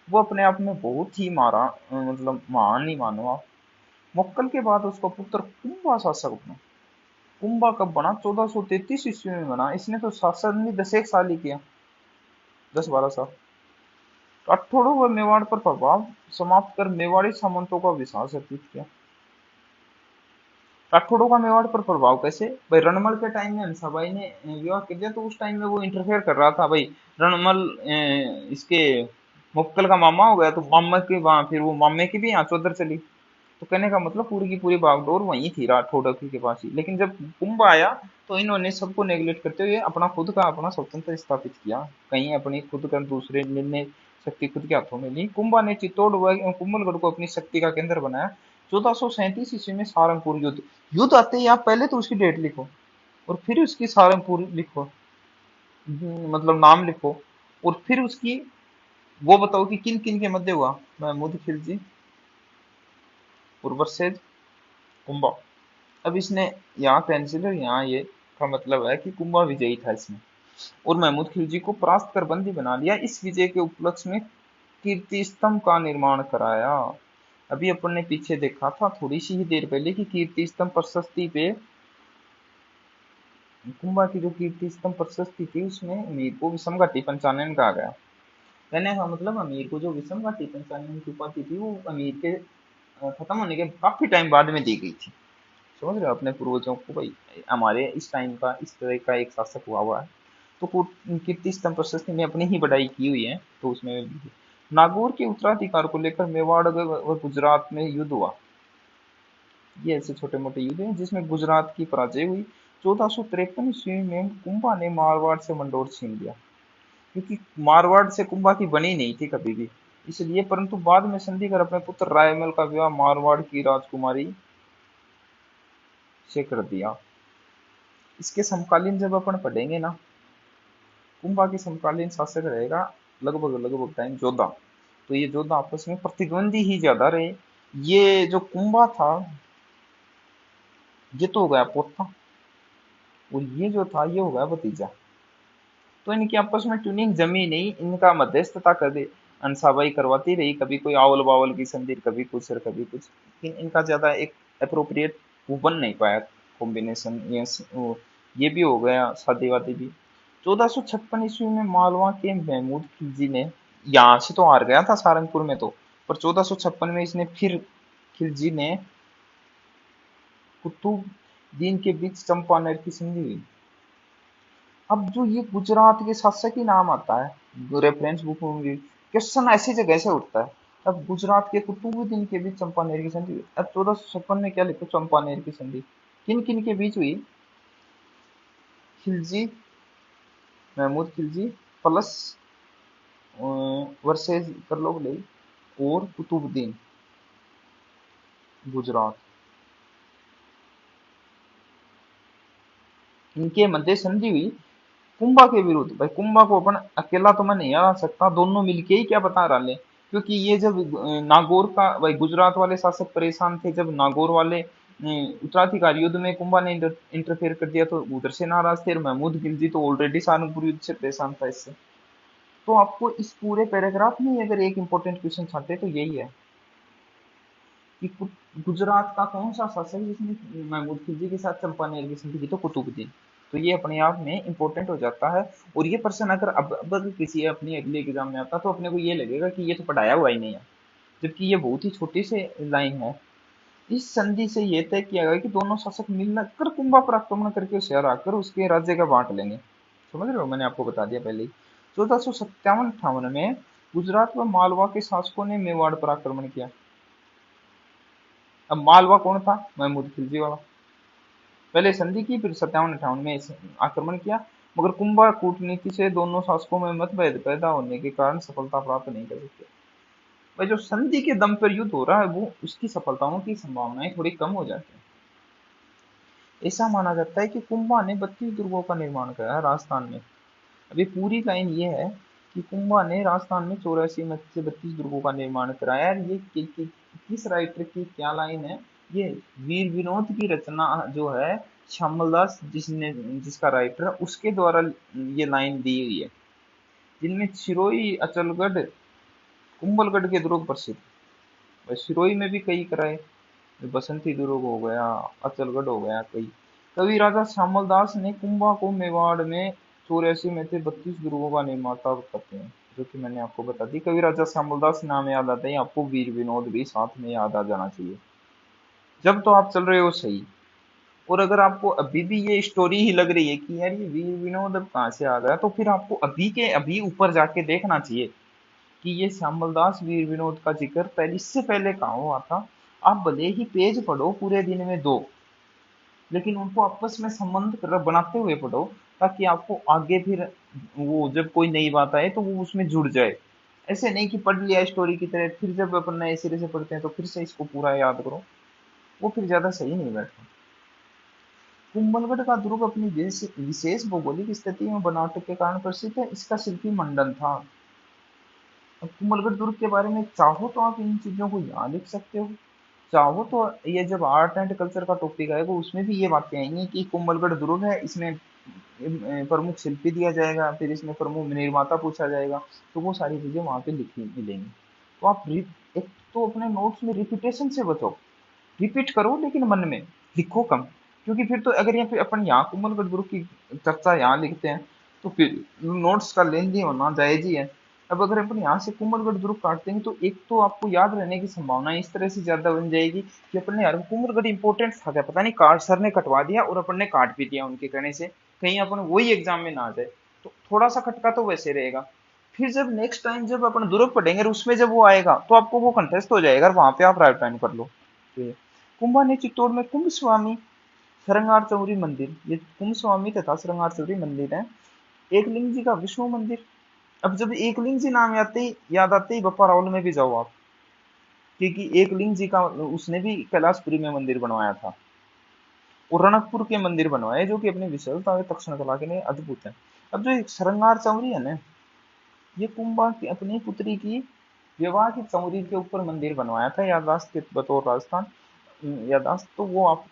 वो अपने आप में बहुत ही मतलब महान ही मानो आप। मुक्कल के बाद उसका पुत्र कुंभा शासक बना। कुंभा कब बना? 1433 ईस्वी में बना। इसने तो शासन भी 10 एक साल ही किया, 10-12 साल। राठौड़ों व मेवाड़ पर प्रभाव समाप्त कर मेवाड़ी सामंतों का विश्वास अर्जित किया। राठौड़ों का मेवाड़ पर प्रभाव कैसे? भाई रणमल के टाइम में हंसाबाई ने विवाह कर दिया, तो उस टाइम में वो इंटरफेयर कर रहा था। भाई रणमल इसके मुक्कल का मामा हो गया, तो मामा के वहां फिर वो मामे की भी यहाँ चौधर चली। तो कहने का मतलब पूरी की पूरी बागडोर वहीं थी राठौड़ के पास ही। लेकिन जब कुंभ आया तो इन्होंने सबको नेग्लेक्ट करते हुए अपना स्वतंत्र स्थापित किया, कहीं अपनी खुद का दूसरे निर्णय शक्ति खुद के हाथों में ली। कुंभा ने चित्तौड़ व कुंभलगढ़ को अपनी शक्ति का केंद्र बनाया। 1437 ईस्वी में सारंगपुर युद्ध। युद्ध आते ही आप पहले तो उसकी डेट लिखो, और फिर उसकी सारंगपुर लिखो, मतलब नाम लिखो, और फिर उसकी वो बताओ कि किन किन के मध्य हुआ। महमूद खिलजी, उर्वरसेज, कुंभा। अब इसने यहाँ कैंसिलर, यहाँ ये का मतलब है कि कुंभा विजयी था इसमें, और महमूद खिलजी को परास्त कर बंदी बना लिया। इस विजय के उपलक्ष्य में कीर्ति स्तंभ का निर्माण कराया। अभी अपन ने पीछे देखा था थोड़ी सी ही देर पहले कि कीर्ति स्तंभ प्रशस्ति पे, कुंभा की जो कीर्ति स्तंभ प्रशस्ति थी उसमें अमीर को विषम घाटी पंचानन कहा गया। कहने का मतलब अमीर को जो विषम घाटी पंचानन की उपाधि थी वो अमीर के खत्म होने के काफी टाइम बाद में दी गई थी। समझ रहे हो अपने पूर्वजों को भाई, हमारे इस टाइम का इस तरह का एक शासक हुआ है। तो कीर्ति स्तंभ प्रशस्ति में अपनी ही बढ़ाई की हुई है, तो उसमें नागौर के उत्तराधिकार को लेकर मेवाड़ व गुजरात में युद्ध हुआ। ये ऐसे छोटे मोटे युद्ध हैं जिसमें गुजरात की पराजय हुई। 1453 ईस्वी में कुंभा ने मारवाड़ से मंडोर छीन लिया, क्योंकि मारवाड़ से कुंभा की बनी नहीं थी कभी भी, इसलिए। परंतु बाद में संधि कर अपने पुत्र रायमल का विवाह मारवाड़ की राजकुमारी से कर दिया। इसके समकालीन जब अपन पढ़ेंगे ना, कुंभा के समकालीन शासक रहेगा लगभग लगभग टाइम जोधा। तो ये जोधा आपस में प्रतिद्वंदी ही ज्यादा रहे। ये जो कुंभा था ये तो हो गया पोता, और ये जो था ये हो गया भतीजा। तो इनकी आपस में ट्यूनिंग जमी नहीं, इनका मध्यस्थता कर दे अंसाबाई करवाती रही, कभी कोई आवल बावल की संधि, कभी कुछ और कभी कुछ, लेकिन इनका ज्यादा एक अप्रोप्रिएट वो बन नहीं पाया कॉम्बिनेशन। ये भी हो गया शादी वादी भी। 1456 ईस्वी में मालवा के महमूद खिलजी ने, यहाँ से तो हार गया था सारंगपुर में तो, पर 1456 में इसने फिर, खिलजी ने कुतुबुद्दीन के बीच चंपानेर की संधि हुई। अब जो ये गुजरात के शासक ही नाम आता है रेफरेंस बुक में भी, क्वेश्चन ऐसी जगह से उठता है। अब गुजरात के कुतुबुद्दीन के बीच चंपानेर की संधि हुई। अब 1456 में क्या लिखो, चंपानेर की संधि किन किन के बीच हुई? खिलजी, महमूद खिलजी प्लस वर्सेज कर लो ले, और कुतुबुद्दीन गुजरात, इनके मध्य संधि हुई कुंभा के विरुद्ध। भाई कुंभा को अपन अकेला तो मैं नहीं हरा सकता, दोनों मिलके ही क्या बता रहा ले। क्योंकि ये जब नागौर का, भाई गुजरात वाले शासक परेशान थे, जब नागौर वाले उत्तराधिकार युद्ध में कुंभा ने इंटरफेयर कर दिया तो उधर से नाराज थे, और महमूद खिलजी तो ऑलरेडी सहारनपुर युद्ध से परेशान था इससे। तो आपको इस पूरे पैराग्राफ में अगर एक इंपॉर्टेंट क्वेश्चन छाटे तो यही है कि गुजरात का कौन सा शासक जिसने महमूद खिलजी के साथ चंपानेर की संधि की, तो कुतुबुद्दीन। तो ये अपने आप में इंपॉर्टेंट हो जाता है। और ये पर्सन अगर अब अगर किसी अपनी अगले एग्जाम में आता तो अपने को ये लगेगा कि ये तो पढ़ाया हुआ ही नहीं है, जबकि ये बहुत ही छोटी सी लाइन है। इस संधि से ये तय किया गया कि दोनों शासक मिलकर कुंभा पर आक्रमण करके उसे हराकर उसके राज्य का बांट लेंगे। समझ रहे हो, मैंने आपको बता दिया पहले ही। 1457-58 में गुजरात व मालवा के शासकों ने मेवाड़ पर आक्रमण किया। अब मालवा कौन था? महमूद खिलजी वाला। पहले संधि की, फिर 57-58 में आक्रमण किया, मगर कुंभा कूटनीति से दोनों शासकों में मतभेद पैदा होने के कारण सफलता प्राप्त नहीं कर सके। भाई जो संधि के दम पर युद्ध हो रहा है वो उसकी सफलताओं की संभावनाएं थोड़ी कम हो जाती हैं। ऐसा माना जाता है कि कुंभा ने 32 दुर्गों का निर्माण कराया राजस्थान में। अभी पूरी लाइन ये है कि कुंभा ने राजस्थान में 84 में से 32 दुर्गों का निर्माण कराया। ये किस राइटर की क्या लाइन है? ये वीर विनोद की रचना जो है, श्यामलदास जिसने, जिसका राइटर है उसके द्वारा ये लाइन दी हुई है, जिनमें सिरोही, अचलगढ़, कुंभलगढ़ के दुर्ग प्रसिद्ध। सिरोही में भी कई कराए, बसंती दुर्ग हो गया, अचलगढ़ हो गया कई। कवि राजा श्यामलदास ने कुंभा को मेवाड़ में 84 में से 32 दुर्गों का निर्माता करते हैं, जो कि मैंने आपको बता दी। कवि राजा श्यामलदास नाम याद आता है, आपको वीर विनोद भी साथ में याद आ जाना चाहिए जब तो आप चल रहे हो सही। और अगर आपको अभी भी ये स्टोरी ही लग रही है कि यार ये वीर विनोद अब कहाँ से आ गया, तो फिर आपको अभी के अभी ऊपर जाके देखना चाहिए कि ये श्यामलदास वीर विनोद का जिक्र पहले, इससे पहले कहाँ हुआ था। आप भले ही पेज पढ़ो पूरे दिन में दो, लेकिन उनको आपस में संबंध बनाते हुए पढ़ो, ताकि आपको आगे फिर वो जब कोई नई बात आए तो वो उसमें जुड़ जाए। ऐसे नहीं कि पढ़ लिया स्टोरी की तरह, फिर जब अपन नए सिरे से पढ़ते हैं तो फिर से इसको पूरा याद करो, वो फिर ज्यादा सही नहीं बैठता। कुंभलगढ़ का दुर्ग अपनी विशेष भौगोलिक स्थिति में बनावट के कारण प्रसिद्ध है। इसका शिल्पी मंडल था। अब कुंभलगढ़ दुर्ग के बारे में चाहो तो आप इन चीजों को यहाँ लिख सकते हो, चाहो तो ये जब आर्ट एंड कल्चर का टॉपिक आएगा उसमें भी ये बातें आएंगी कि कुंभलगढ़ दुर्ग है, इसमें प्रमुख शिल्पी दिया जाएगा, फिर इसमें प्रमुख निर्माता पूछा जाएगा, तो वो सारी चीजें वहां पे लिखी मिलेंगी। तो आप एक तो अपने नोट्स में रिपीटेशन से बचो, रिपीट करो लेकिन मन में लिखो कम, क्योंकि फिर तो अगर यहाँ पे अपन यहाँ कुंभलगढ़ दुर्ग की चर्चा यहाँ लिखते हैं तो फिर नोट्स का लेन देन होना जायज ही है। अब अगर अपन यहाँ से कुंभलगढ़ दुर्ग काट देंगे तो एक तो आपको याद रहने की संभावना इस तरह से ज्यादा बन जाएगी कि अपन ने यार कुंभलगढ़ इंपॉर्टेंट था क्या, पता नहीं काट सर ने कटवा दिया और अपन ने काट भी दिया उनके कहने से, कहीं अपन वही एग्जाम में ना आ जाए, तो थोड़ा सा खटका तो वैसे रहेगा। फिर जब नेक्स्ट टाइम जब अपन दुर्ग पढ़ेंगे उसमें जब वो आएगा तो आपको वो कंटेस्ट हो जाएगा, वहां पे आप राइट टाइम कर लो। तो ये कुंभा ने चित्तौड़ में कुंभ स्वामी श्रृंगार चौरी मंदिर, ये कुंभ स्वामी तथा श्रृंगार चौरी मंदिर है। एकलिंग जी का विष्णु मंदिर। अब जब एकलिंग जी नाम आते ही याद आते ही बप्पा रावल में भी जाओ आप, क्योंकि एकलिंग जी का उसने भी कैलाशपुरी में मंदिर बनवाया था और रणकपुर के मंदिर बनवाए जो कि अपनी विशलता और तक्षण कला के लिए अद्भुत है। अब जो श्रृंगार चौरी है ना, ये कुंभा की अपनी पुत्री की विवाह की चौरी के ऊपर मंदिर बनवाया था याददाश्त के बतौर राजस्थान याददाश्त, तो वो आप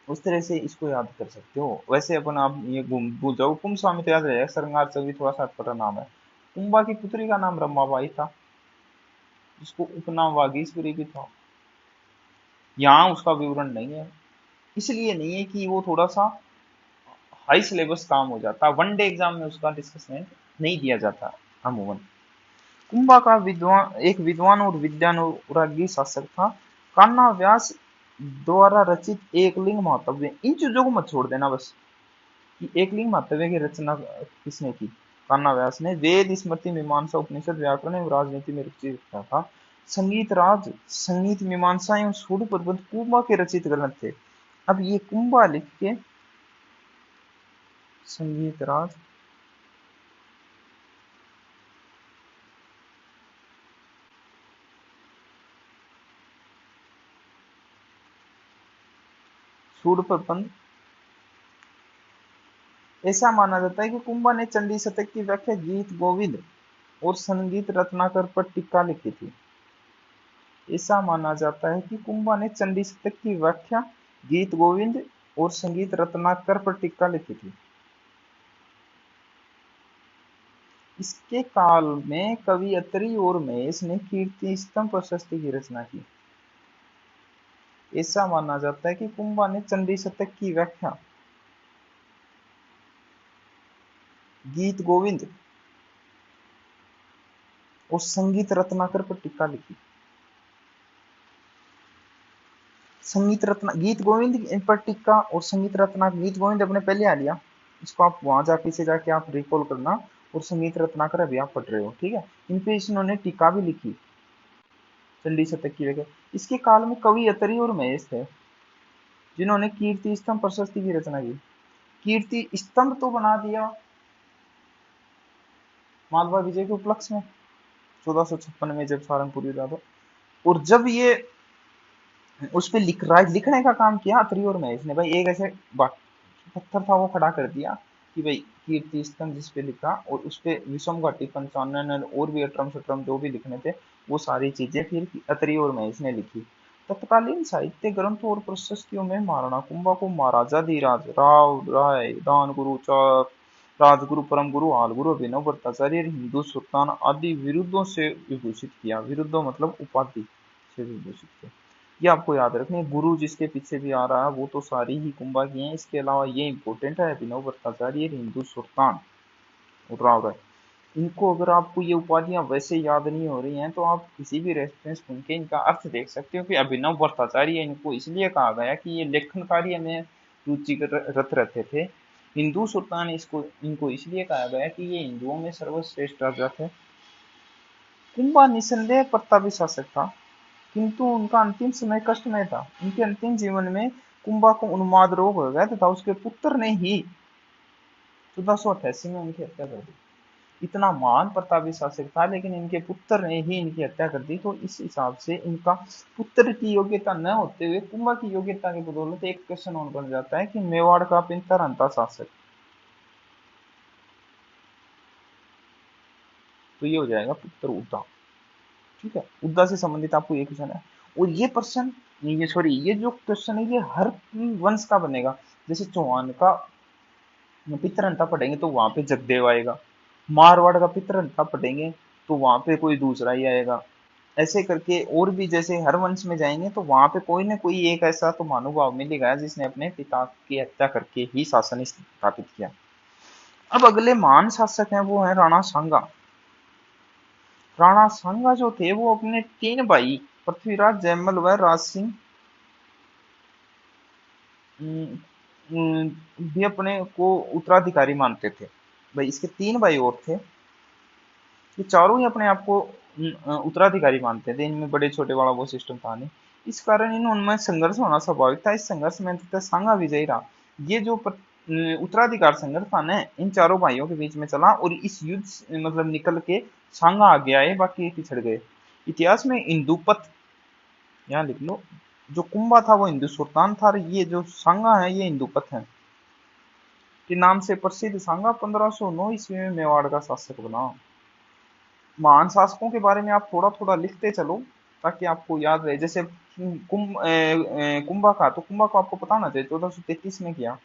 उस तरह से इसको याद कर सकते हो। वैसे अपन आप ये भूल जाओ, कुंभ स्वामी तो याद रहेगा, श्रृंगार चौरी थोड़ा सा अटपटा नाम है। कुंभा की पुत्री का नाम रमाबाई था, जिसको उपनाम वागीश्वरी भी था। यहाँ उसका विवरण नहीं है, इसलिए नहीं है कि वो थोड़ा सा हाई सिलेबस काम हो जाता, वन डे एग्जाम में उसका डिस्कसमेंट नहीं दिया जाता अमूमन। कुंभा का विद्वान एक विद्वान और विद्यानुरागी शासक था। कान्हा व्यास द्वारा रचित एकलिंग महाकाव्य, इन चीजों को मत छोड़ देना बस, कि एकलिंग महाकाव्य की रचना किसने की, कान्हा व्यास ने। वेद स्मृति मीमांसा उपनिषद व्याकरण एवं राजनीति में रुचि रखता था। संगीत राज संगीत मीमांसा एवं सूड प्रबंध कुंभा के रचित ग्रंथ थे। अब ये कुंभा लिख के संगीत राज सूड प्रबंध, ऐसा माना जाता है कि कुंभा ने चंडी शतक की व्याख्या गीत गोविंद और संगीत रत्नाकर पर टीका लिखी थी। ऐसा माना जाता है कि कुंभा ने चंडी शतक की व्याख्या गीत गोविंद और संगीत रत्नाकर पर टीका लिखी थी। इसके काल में कवि अत्रि और महेश ने कीर्ति स्तंभ प्रशस्ति की रचना की। ऐसा माना जाता है कि कुंभा ने चंडी शतक की व्याख्या गीत गोविंद और संगीत रत्नाकर पर टीका लिखी। संगीत रत्न गीत गोविंद पर टीका और संगीत रत्नाकर, गीत गोविंद अपने पहले आ लिया, इसको आप वहां जाके से जाके आप रिकॉल करना, और संगीत रत्नाकर अभी आप पढ़ रहे हो, ठीक है। इन पे इन्होंने टीका भी लिखी चंडी शतक की वजह। इसके काल में कवि अत्रि और महेश थे जिन्होंने कीर्ति स्तंभ प्रशस्ति की रचना की। कीर्ति स्तंभ तो बना दिया मालवा विजय के उपलक्ष्य में 1456 में जब सारंगपुर युद्ध हुआ, और जब ये उस पर लिखने का काम किया अत्रि और महेश ने, भाई एक ऐसे पत्थर था वो खड़ा कर दिया कि भाई कीर्ति स्तंभ जिस पे लिखा, और उस पे विषम घाटी पंचानन और भी अठरम शठरम जो भी लिखने थे वो सारी चीजें फिर अत्रि और महेश ने लिखी। तत्कालीन साहित्य ग्रंथों और प्रशस्तियों में महाराणा कुंभा को महाराजा धीराज राव राय दान गुरु चार राजगुरु परम गुरु हाल गुरु अभिनव भट्टाचार्य हिंदू सुल्तान आदि विरुद्धों से विभूषित किया। विरुद्धों मतलब उपाधि से विभूषित किया। ये आपको याद रखना है। गुरु जिसके पीछे भी आ रहा है वो तो सारी ही कुंभा की हैं। इसके अलावा ये इंपॉर्टेंट है, अभिनव भट्टाचार्य हिंदू सुल्तान और राव राय। इनको अगर आपको ये उपाधियां वैसे याद नहीं हो रही हैं तो आप किसी भी रेफरेंस सुन के इनका अर्थ देख सकते हो कि अभिनव भट्टाचार्य इनको इसलिए कहा गया कि ये लेखन कार्य में रुचि रत रहते थे। हिंदू सुल्तान इसको इनको इसलिए कहा गया कि ये हिंदुओं में सर्वश्रेष्ठ राजा थे। कुंभा निसंदेह प्रतापी शासक था, किंतु उनका अंतिम समय कष्टमय था। उनके अंतिम जीवन में कुंभा को उन्माद रोग हो गया तथा उसके पुत्र ने ही 1488 में उनकी हत्या कर दी। इतना महान प्रतापी शासक था, लेकिन इनके पुत्र ने ही इनकी हत्या कर दी। तो इस हिसाब से इनका पुत्र की योग्यता न होते हुए कुंभा की योग्यता की बदौलत एक क्वेश्चन और बन जाता है कि मेवाड़ का पिंतरहंता शासक, तो ये हो जाएगा पुत्र उद्दा। ठीक है, उद्दा से संबंधित आपको ये क्वेश्चन है। और ये प्रश्न, ये सॉरी, ये जो क्वेश्चन है ये हर वंश का बनेगा। जैसे चौहान का पितरंता पढ़ेंगे तो वहां पे जगदेव आएगा, मारवाड़ का पितरंता पढ़ेंगे तो वहां पे कोई दूसरा ही आएगा। ऐसे करके और भी जैसे हर वंश में जाएंगे तो वहां पे कोई ना कोई एक ऐसा तो महानुभाव मिलेगा जिसने अपने पिता की हत्या करके ही शासन स्थापित किया। अब अगले महान शासक हैं वो है राणा सांगा। राणा सांगा जो थे वो अपने तीन भाई पृथ्वीराज, जयमल व राज सिंह भी अपने को उत्तराधिकारी मानते थे। भाई इसके तीन भाई और थे, ये चारों ही अपने आप को उत्तराधिकारी मानते थे। इनमें बड़े छोटे वाला वो सिस्टम था नहीं। इस कारण इन उनमें संघर्ष होना स्वाभाविक था। इस संघर्ष में अंततः सांगा विजयी रहा। ये जो उत्तराधिकार संघर्ष था ना, इन चारों भाइयों के बीच में चला और इस युद्ध मतलब निकल के सांगा आगे आए, बाकी पिछड़ गए। इतिहास में इंदुपत, यहाँ लिख लो, जो कुंभा था वो हिंदू सुल्तान था, और ये जो सांगा है ये इंदुपत है के नाम से प्रसिद्ध। सांगा 1509 ईस्वी में मेवाड़ का शासक बना। महान शासकों के बारे में आप थोड़ा थोड़ा लिखते चलो ताकि आपको याद रहे। जैसे कुंभा का, तो कुंभा को आपको पता होना चाहिए 1433 में किया,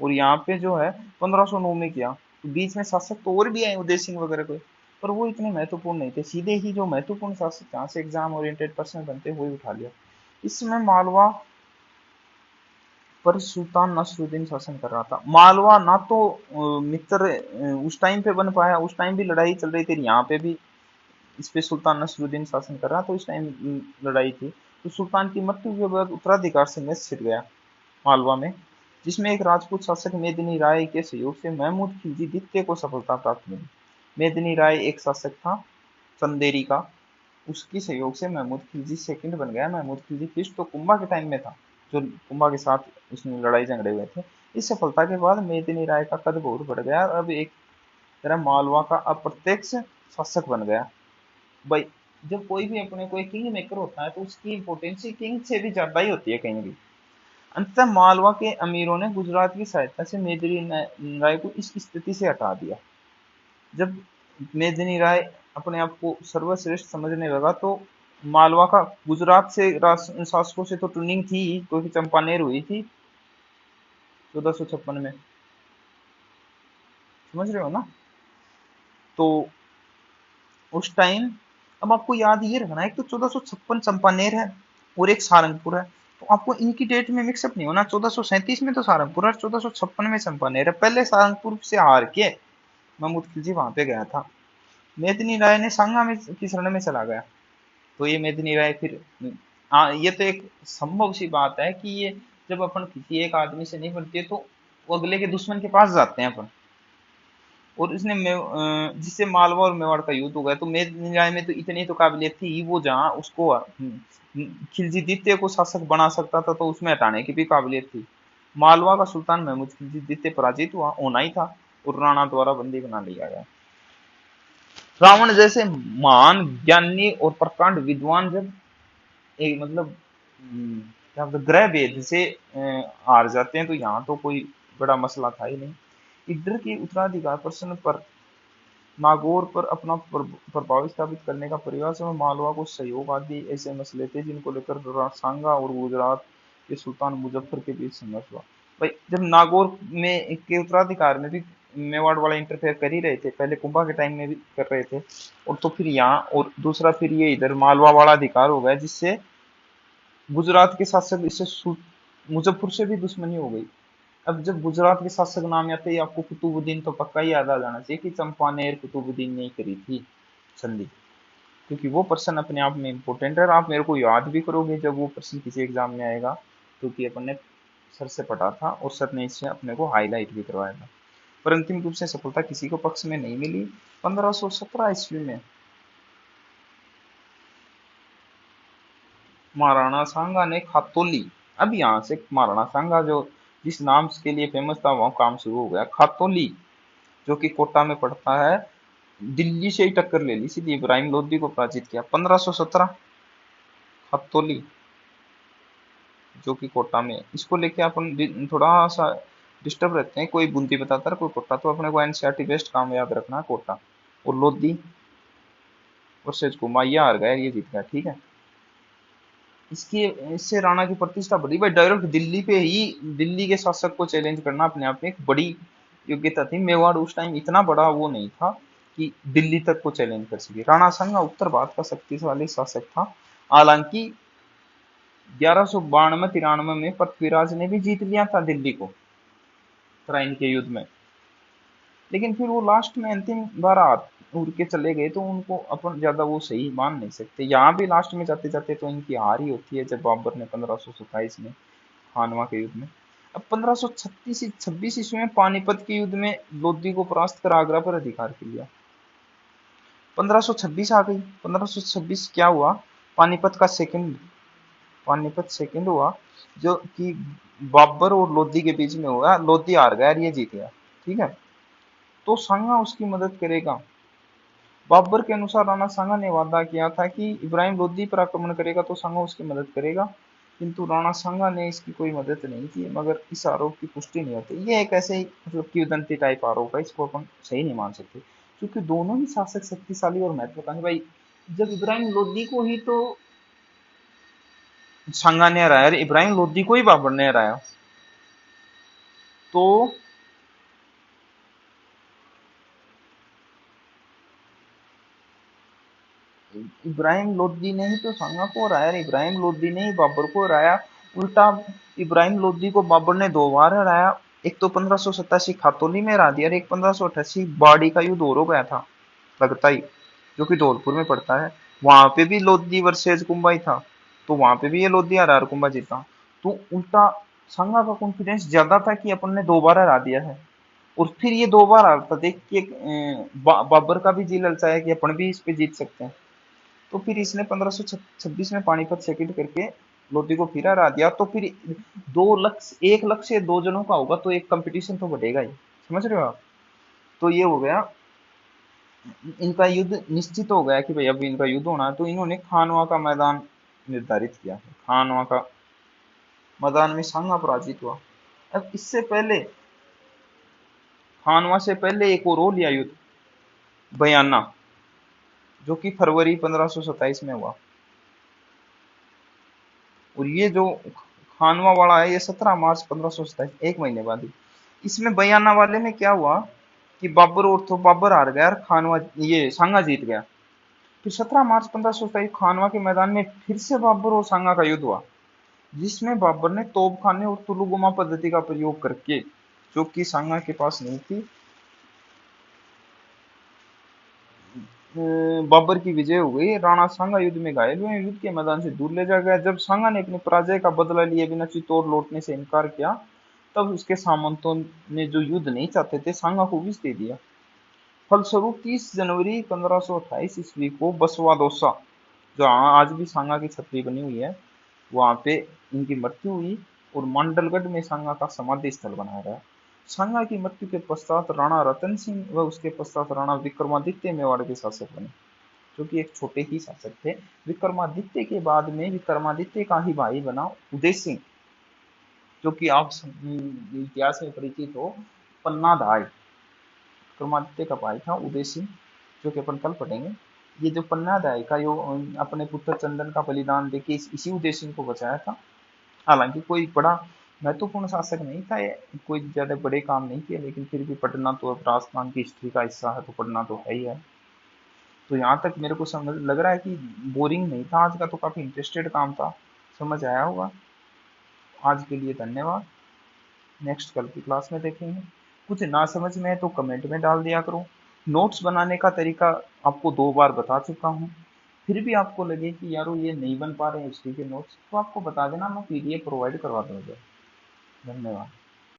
और यहाँ पे जो है 1509 में किया। तो बीच में शासक तो और भी आए, उदय सिंह वगैरह कोई, पर वो इतने महत्वपूर्ण नहीं थे। सीधे ही जो महत्वपूर्ण शासक जहाँ से एग्जाम ओरिएंटेड प्रश्न बनते वही उठा लिया। इसमें मालवा पर सुल्तान नसरुद्दीन शासन कर रहा था। मालवा ना तो मित्र उस टाइम पे बन पाया, उस टाइम भी लड़ाई चल रही थी, यहाँ पे भी इस पे सुल्तान नसरुद्दीन शासन कर रहा, तो इस टाइम लड़ाई थी। तो सुल्तान की मृत्यु के बाद उत्तराधिकार संघर्ष छिड़ गया मालवा में, जिसमें एक राजपूत शासक मेदिनी राय के सहयोग से महमूद खिलजी द्वितीय को सफलता प्राप्त मिली। मेदिनी राय एक शासक था चंदेरी का, उसकी सहयोग से महमूद खिलजी सेकंड बन गया। महमूद खिलजी फिर तो कुंभा के टाइम में था, जो कुंभा के साथ उसने लड़ाई झगड़े हुए थे। इस सफलता के बाद मेदिनी राय का कद बहुत बढ़ गया और अब एक तरह मालवा का अप्रत्यक्ष शासक बन गया। भाई जब कोई भी अपने कोई किंग मेकर होता है तो उसकी इंपोर्टेंसी किंग से भी ज्यादा ही होती है कहीं भी। अंततः मालवा के अमीरों ने गुजरात की सहायता से मेदिनी राय को इस स्थिति से हटा दिया। जब मेदिनी राय अपने आप को सर्वश्रेष्ठ समझने लगा तो मालवा का गुजरात से शासकों से तो ट्रेनिंग थी, क्योंकि चंपानेर हुई थी 1456 में, समझ रहे हो ना। तो उस टाइम, अब आपको याद ये रखना है, एक तो 1456 चंपानेर है और एक सारंगपुर है, तो आपको इनकी डेट में मिक्सअप नहीं होना। 1437 में तो सारंगपुर है, 1456 में चंपानेर है। पहले सारंगपुर से हार के महमूद खिलजी वहां पे गया था। मेदिनी राय ने सांगा में की शरण में चला गया, तो ये मेदिनी राय फिर ये तो एक संभव सी बात है कि ये जब अपन किसी एक आदमी से नहीं बनते तो वो अगले के दुश्मन के पास जाते हैं अपन। और इसने जिससे मालवा और मेवाड़ का युद्ध हो गया, तो मेदिनी राय में तो इतनी तो काबिलियत थी, वो जहाँ उसको खिलजी द्वितीय को शासक बना सकता था तो उसमें हटाने की भी काबिलियत थी। मालवा का सुल्तान महमूद खिलजी द्वितीय पराजित हुआ होना ही था और राणा द्वारा बंदी बना लिया गया। रावण जैसे महान ज्ञानी और प्रकांड विद्वान जब एक मतलब क्या बोलते ग्रह भेद से हार जाते हैं, तो यहाँ तो कोई बड़ा मसला था ही नहीं। इधर की उत्तराधिकार प्रश्न पर नागौर पर अपना प्रभाव स्थापित करने का प्रयास और मालवा को सहयोग आदि ऐसे मसले थे जिनको लेकर सांगा और गुजरात के सुल्तान मुजफ्फर के बीच संघर्ष हुआ। भाई जब नागौर में के उत्तराधिकार में भी मेवाड़ वाला इंटरफेयर कर ही रहे थे, पहले कुंभा के टाइम में भी कर रहे थे, और तो फिर यहाँ और दूसरा फिर ये इधर मालवा वाला अधिकार हो गया, जिससे गुजरात के शासक इससे मुजफ्फर से भी दुश्मनी हो गई। अब जब गुजरात के शासक नाम आते ही आपको कुतुबुद्दीन तो पक्का ही याद आ जाना चाहिए कि चंपानेर कुतुबुद्दीन ने ही करी थी संधि, क्योंकि वो प्रश्न अपने आप में इंपॉर्टेंट है और आप मेरे को याद भी करोगे जब वो प्रश्न किसी एग्जाम में आएगा, क्योंकि अपन ने सर से पढ़ा था और सर ने इससे अपने को हाईलाइट भी करवाया था। पर अंतिम रूप से सफलता किसी को पक्ष में नहीं मिली। 1517 ईस्वी में महाराणा सांगा ने खातोली, अब यहाँ से महाराणा सांगा जो जिस नाम के लिए फेमस था वहां काम शुरू हो गया। खातोली जो कि कोटा में पड़ता है, दिल्ली से ही टक्कर ले ली सीधी, इब्राहिम लोदी को पराजित किया। 1517 खत्तोली जो कि कोटा में, इसको लेके अपन थोड़ा सा डिस्टर्ब रहते हैं, कोई बूंदी बताता है कोई कोटा, तो अपने को एनसीईआरटी बेस्ट काम याद रखना है कोटा। और लोधी वर्सेज कुमाऊँ हार गया, ये जीत गया, ठीक है। इसके इससे राणा की प्रतिष्ठा बढ़ी भाई। डायरेक्ट दिल्ली पे ही, दिल्ली के शासक को चैलेंज करना अपने आप में एक बड़ी योग्यता थी। मेवाड़ उस टाइम इतना बड़ा वो नहीं था कि दिल्ली तक को चैलेंज कर सके। राणा सांगा उत्तर भारत का शक्तिशाली शासक था। हालांकि 1192-93 में पृथ्वीराज ने भी जीत लिया था दिल्ली को तराइन के युद्ध में, लेकिन फिर वो लास्ट में अंतिम बार उड़ के चले गए, तो उनको अपन ज्यादा वो सही मान नहीं सकते। यहाँ भी लास्ट में जाते जाते तो इनकी हार ही होती है, जब बाबर ने 1527 में खानवा के युद्ध में। अब 1536 ईस्वी में पानीपत के युद्ध में लोधी को परास्त कर आगरा पर अधिकार कर लिया। 1526 आ गई। 1526 क्या हुआ, पानीपत का सेकंड, पानीपत सेकंड हुआ, जो कि बाबर और लोधी के बीच में हुआ। लोधी हार गया, ये जीत गया, ठीक है। तो सांगा उसकी मदद करेगा। बाबर के अनुसार राणा सांगा ने वादा किया था कि इब्राहिम लोदी पर आक्रमण करेगा तो सांगा उसकी मदद करेगा, किंतु राणा सांगा ने इसकी कोई मदद नहीं की। मगर इस आरोप की पुष्टि नहीं होती, ये एक ऐसे ही मतलब किवदंती टाइप आरोप है, इसको अपन सही नहीं मान सकते, क्योंकि दोनों ही शासक शक्तिशाली और महत्वाकांक्षी भाई। जब इब्राहिम लोदी को ही तो सांगा ने हराया, इब्राहिम लोदी को ही बाबर ने हराया, तो इब्राहिम लोदी ने ही तो सांगा को हराया, इब्राहिम लोदी ने ही बाबर को हराया। उल्टा इब्राहिम लोदी को बाबर ने 2 बार हराया। एक तो 1587 खातौली में हरा दिया, और एक 1588 बाड़ी का युद्ध और हो गया था लगता ही, जो कि धौलपुर में पड़ता है। वहां पे भी लोदी वर्सेज कुंभा ही था, तो वहां पे भी ये लोदी हरा और कुंभा जीता। तो उल्टा सांगा का कॉन्फिडेंस ज्यादा था कि अपन ने 2 बार हरा दिया है, और फिर ये 2 बार हारता देख के बाबर का भी जी ललचाया कि अपन भी इस पे जीत सकते हैं। तो फिर इसने 1526 में पानीपत सेकंड करके लोधी को फिर हरा दिया। तो फिर 2 लक्ष्य, एक लक्ष्य 2 जनों का होगा, तो एक कंपटीशन तो बढ़ेगा ही, समझ रहे हो आप। तो ये हो गया, इनका युद्ध निश्चित हो गया कि भाई अब इनका युद्ध होना है। तो इन्होंने खानवा का मैदान निर्धारित किया। खानवा का मैदान में सांगा पराजित हुआ। अब इससे पहले, खानवा से पहले एक और हो लिया युद्ध, बयाना, जो कि फरवरी 1527 में हुआ। और ये जो खानवा वाला है, ये 17 मार्च 1527, एक महीने बाद ही। इसमें बयाना वाले में क्या हुआ कि बाबर और तो बाबर हार गया और खानवा, ये सांगा जीत गया। फिर 17 मार्च 1527 खानवा के मैदान में फिर से बाबर और सांगा का युद्ध हुआ, जिसमें बाबर ने तोपखाने और तुलुगुमा पद्धति का प्रयोग करके, जो कि सांगा के पास नहीं थी, बाबर की विजय हो गई। राणा सांगा युद्ध में घायल हुए, युद्ध के मैदान से दूर ले जाया गया। जब सांगा ने अपनी पराजय का बदला लिए बिना चित्तौड़ लौटने से इनकार किया, तब उसके सामंतों ने, जो युद्ध नहीं चाहते थे, सांगा को विष दे दिया। फलस्वरूप 30 जनवरी 1528 ईस्वी को बसवा दोसा, जो आज भी सांगा की छतरी बनी हुई है, वहां पे इनकी मृत्यु हुई, और मंडलगढ़ में सांगा का समाधि स्थल बनाया गया। सांगा की मृत्यु के पश्चात राणा रतन सिंह व उसके पश्चात राणा विक्रमादित्य मेवाड़ के शासक बने, जो कि एक छोटे ही शासक थे। विक्रमादित्य के बाद में विक्रमादित्य का ही भाई बना उदय सिंह, जो कि आप इतिहास में परिचित हो, पन्नाधाय। विक्रमादित्य का भाई था उदय सिंह, जो कि अपन कल पढ़ेंगे। ये जो पन्नाधाय का, यो अपने पुत्र चंदन का बलिदान देके इसी उदय सिंह को बचाया था। हालांकि कोई बड़ा महत्वपूर्ण शासक नहीं था ये, कोई ज्यादा बड़े काम नहीं किए, लेकिन फिर भी पढ़ना तो अब राजस्थान की हिस्ट्री का हिस्सा है, तो पढ़ना तो है ही है। तो यहाँ तक मेरे को समझ लग रहा है कि बोरिंग नहीं था आज का, तो काफी इंटरेस्टेड काम था, समझ आया होगा। आज के लिए धन्यवाद, नेक्स्ट कल की क्लास में देखेंगे। कुछ ना समझ में है तो कमेंट में डाल दिया करो। नोट्स बनाने का तरीका आपको 2 बार बता चुका हूँ, फिर भी आपको लगे कि यारो ये नहीं बन पा रहे हिस्ट्री के नोट्स, तो आपको बता देना, मैं पीडीएफ प्रोवाइड करवा दूंगा। धन्यवाद।